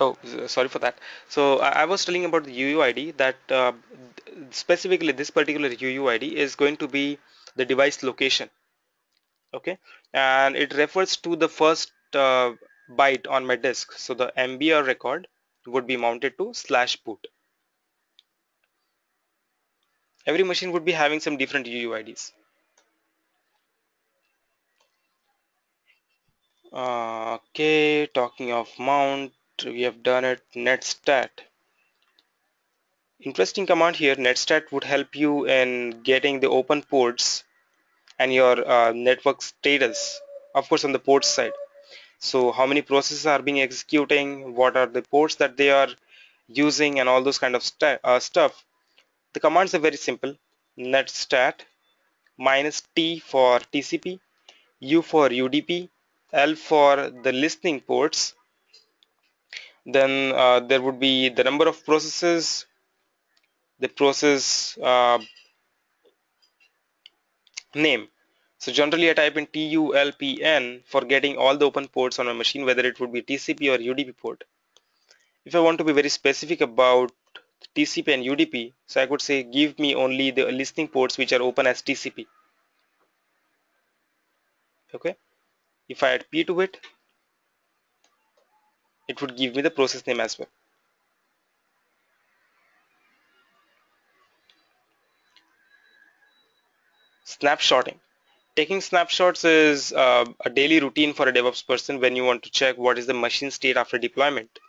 Oh, sorry for that. So I was telling about the UUID that specifically this particular UUID is going to be the device location. Okay, and it refers to the first byte on my disk. So the MBR record would be mounted to slash boot. Every machine would be having some different UUIDs. Okay, talking of mount, we have done it. Netstat. Interesting command here, netstat would help you in getting the open ports and your network status, of course, on the port side. So how many processes are being executing, what are the ports that they are using, and all those kind of stuff. The commands are very simple. Netstat minus T for TCP, U for UDP, L for the listening ports. Then there would be the number of processes, the process name. So generally I type in TULPN for getting all the open ports on my machine, whether it would be TCP or UDP port. If I want to be very specific about TCP and UDP, so I could say give me only the listening ports which are open as TCP. Okay. If I add P to it, it would give me the process name as well. Snapshotting. Taking snapshots is a daily routine for a DevOps person when you want to check what is the machine state after deployment.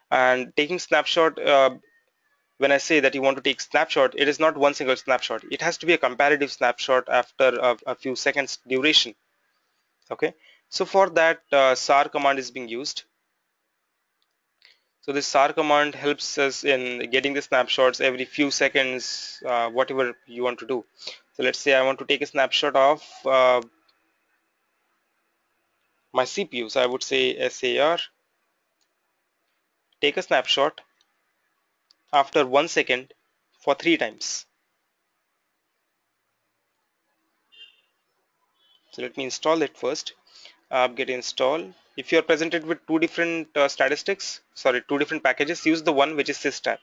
And taking snapshot, when I say that you want to take snapshot, it is not one single snapshot. It has to be a comparative snapshot after a few seconds duration. Okay. So for that, SAR command is being used. So this SAR command helps us in getting the snapshots every few seconds, whatever you want to do. So let's say I want to take a snapshot of my CPU. So I would say SAR, take a snapshot after 1 second for 3 times. So let me install it first. Get install. If you are presented with two different two different packages, use the one which is systat.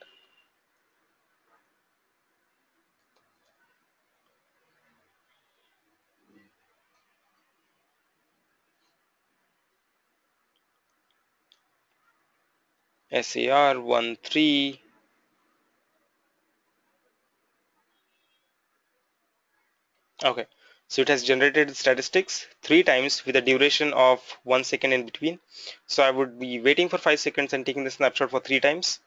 SAR13. Okay, so it has generated statistics 3 times with a duration of 1 second in between. So I would be waiting for 5 seconds and taking the snapshot for 3 times.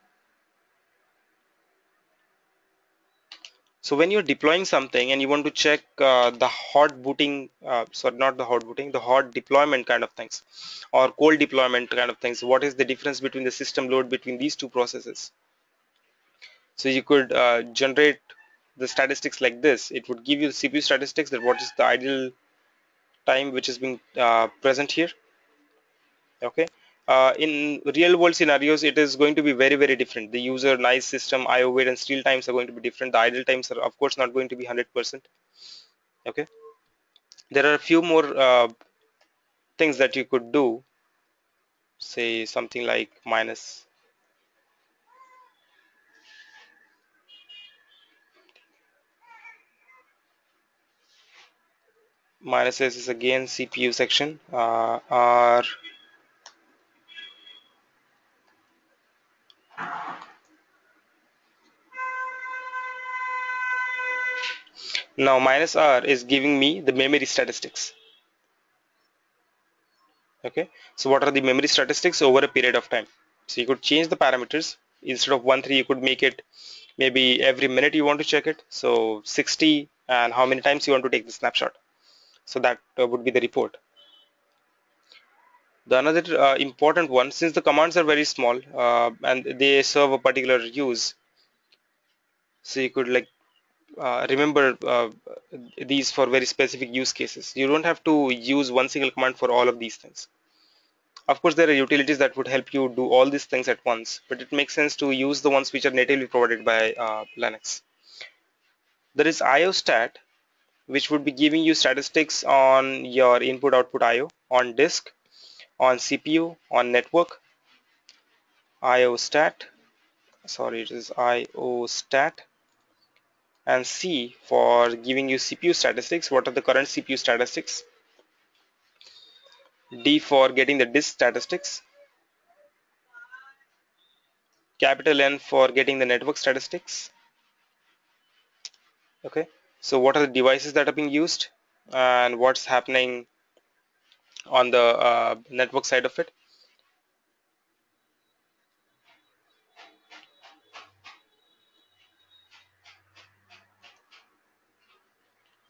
So when you're deploying something and you want to check the hot booting, sorry, not the hot booting, the hot deployment kind of things, or cold deployment kind of things, what is the difference between the system load between these two processes? So you could generate the statistics like this. It would give you the CPU statistics, that what is the idle time which is being present here. Okay. In real world scenarios, it is going to be very different. The user nice system IO wait and steal times are going to be different. The idle times are of course not going to be 100%. Okay. There are a few more things that you could do, say something like minus s is again CPU section, r. Now minus r is giving me the memory statistics. Okay, so what are the memory statistics over a period of time? So you could change the parameters. Instead of 1 3, you could make it maybe every minute you want to check it, so 60, and how many times you want to take the snapshot. So that would be the report. The another important one, since the commands are very small and they serve a particular use, so you could like remember these for very specific use cases. You don't have to use one single command for all of these things. Of course, there are utilities that would help you do all these things at once, but it makes sense to use the ones which are natively provided by Linux. There is IOStat, which would be giving you statistics on your input output IO, on disk, on CPU, on network. IOStat, sorry, it is IOStat. And C for giving you CPU statistics. What are the current CPU statistics? D for getting the disk statistics. Capital N for getting the network statistics. Okay, so what are the devices that are being used and what's happening on the network side of it.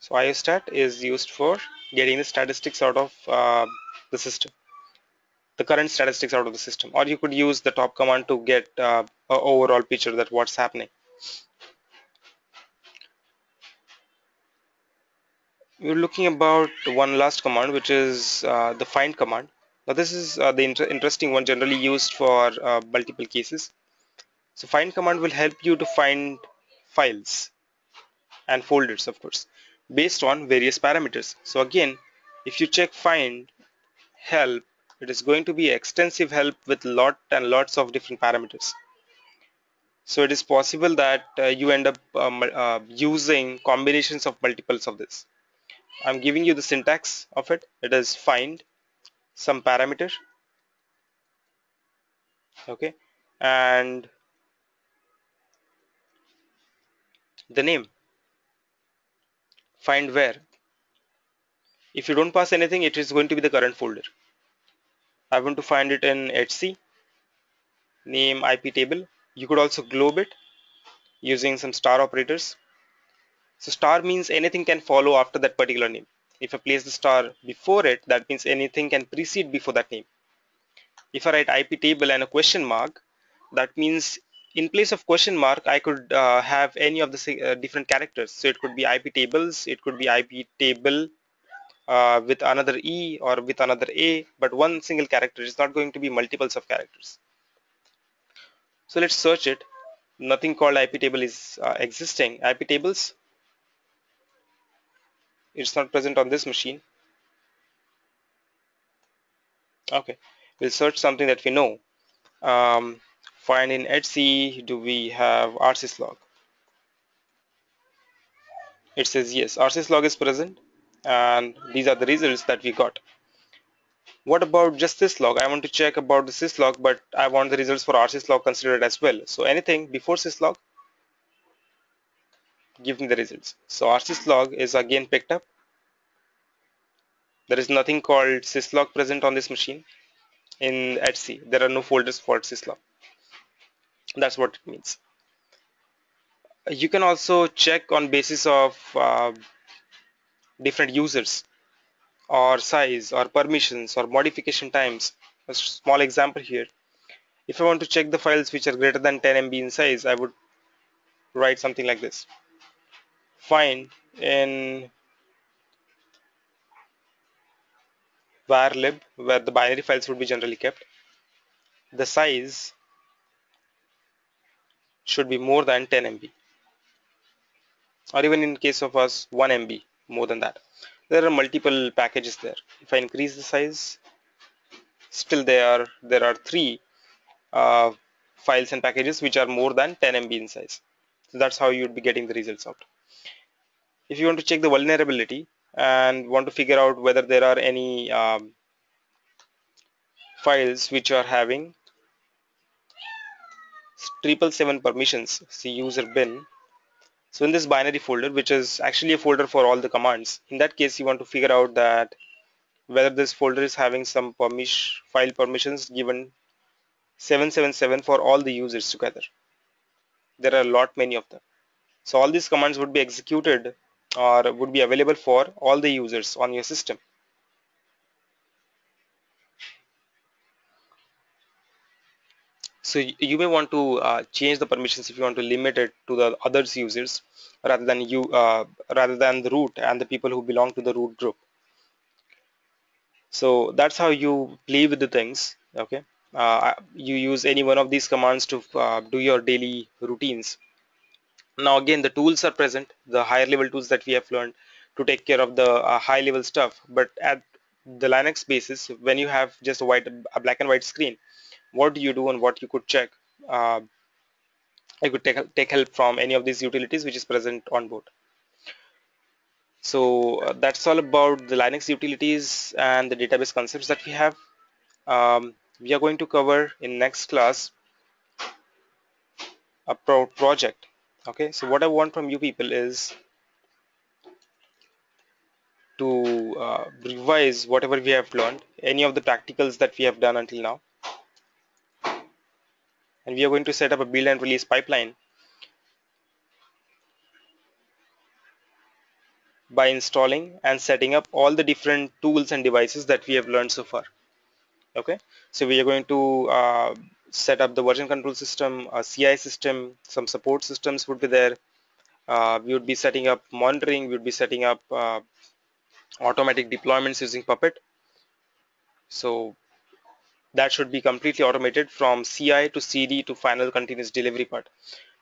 So IOStat is used for getting the statistics out of the system, the current statistics out of the system, or you could use the top command to get a overall picture that what's happening. We're looking about one last command, which is the find command. Now this is the interesting one, generally used for multiple cases. So find command will help you to find files and folders, of course, based on various parameters. So again, if you check find help, it is going to be extensive help with lot and lots of different parameters. So it is possible that you end up using combinations of multiples of this. I'm giving you the syntax of it. It is find some parameter, okay, and the name. Find where. If you don't pass anything, it is going to be the current folder. I want to find it in etc, name IP table. You could also globe it using some star operators. So star means anything can follow after that particular name. If I place the star before it, that means anything can precede before that name. If I write IP table and a question mark, that means in place of question mark, I could have any of the different characters. So it could be IP tables, it could be IP table with another E or with another A, but one single character is not going to be multiples of characters. So let's search it. Nothing called IP table is existing. IP tables, it's not present on this machine. Okay, we'll search something that we know. Um, Find in etc, do we have rsyslog? It says yes, rsyslog is present, and these are the results that we got. What about just syslog? I want to check about the syslog, but I want the results for rsyslog considered as well. So anything before syslog, give me the results. So rsyslog is again picked up. There is nothing called syslog present on this machine. In etc, there are no folders for syslog. That's what it means. You can also check on basis of different users or size or permissions or modification times. A small example here. If I want to check the files which are greater than 10 MB in size, I would write something like this. Find in varlib, where the binary files would be generally kept, the size should be more than 10 MB, or even in case of us 1 MB, more than that. There are multiple packages there. If I increase the size, still there are three uh, files and packages which are more than 10 MB in size. So that's how you'd be getting the results out. If you want to check the vulnerability and want to figure out whether there are any files which are having 777 permissions, see user bin. So in this binary folder, which is actually a folder for all the commands, in that case you want to figure out that whether this folder is having some file permissions given 777 for all the users together. There are a lot many of them. So all these commands would be executed or would be available for all the users on your system. So you may want to change the permissions if you want to limit it to the others users rather than the root and the people who belong to the root group. So that's how you play with the things. Okay, you use any one of these commands to do your daily routines. Now again, the tools are present, the higher level tools that we have learned to take care of the high level stuff. But at the Linux basis, when you have just a black and white screen, what do you do and what you could check? Uh, I could take help from any of these utilities which is present on board. So that's all about the Linux utilities and the database concepts that we have. We are going to cover in next class a project. Okay, so what I want from you people is to revise whatever we have learned, any of the practicals that we have done until now, and we are going to set up a build and release pipeline by installing and setting up all the different tools and devices that we have learned so far. Okay, so we are going to set up the version control system, a CI system, some support systems would be there. We would be setting up monitoring, we would be setting up automatic deployments using Puppet. So that should be completely automated from CI to CD to final continuous delivery part.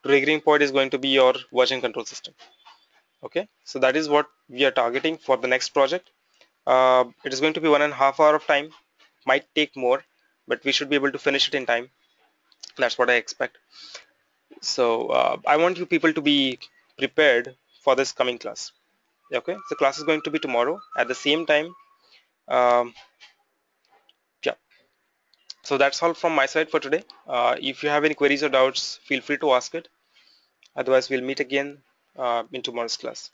Triggering point is going to be your version control system. Okay, so that is what we are targeting for the next project. It is going to be 1.5 hours of time, might take more, but we should be able to finish it in time. That's what I expect. So I want you people to be prepared for this coming class. Okay, the class is going to be tomorrow at the same time. Um, yeah, so that's all from my side for today. If you have any queries or doubts, feel free to ask it. Otherwise, we'll meet again in tomorrow's class.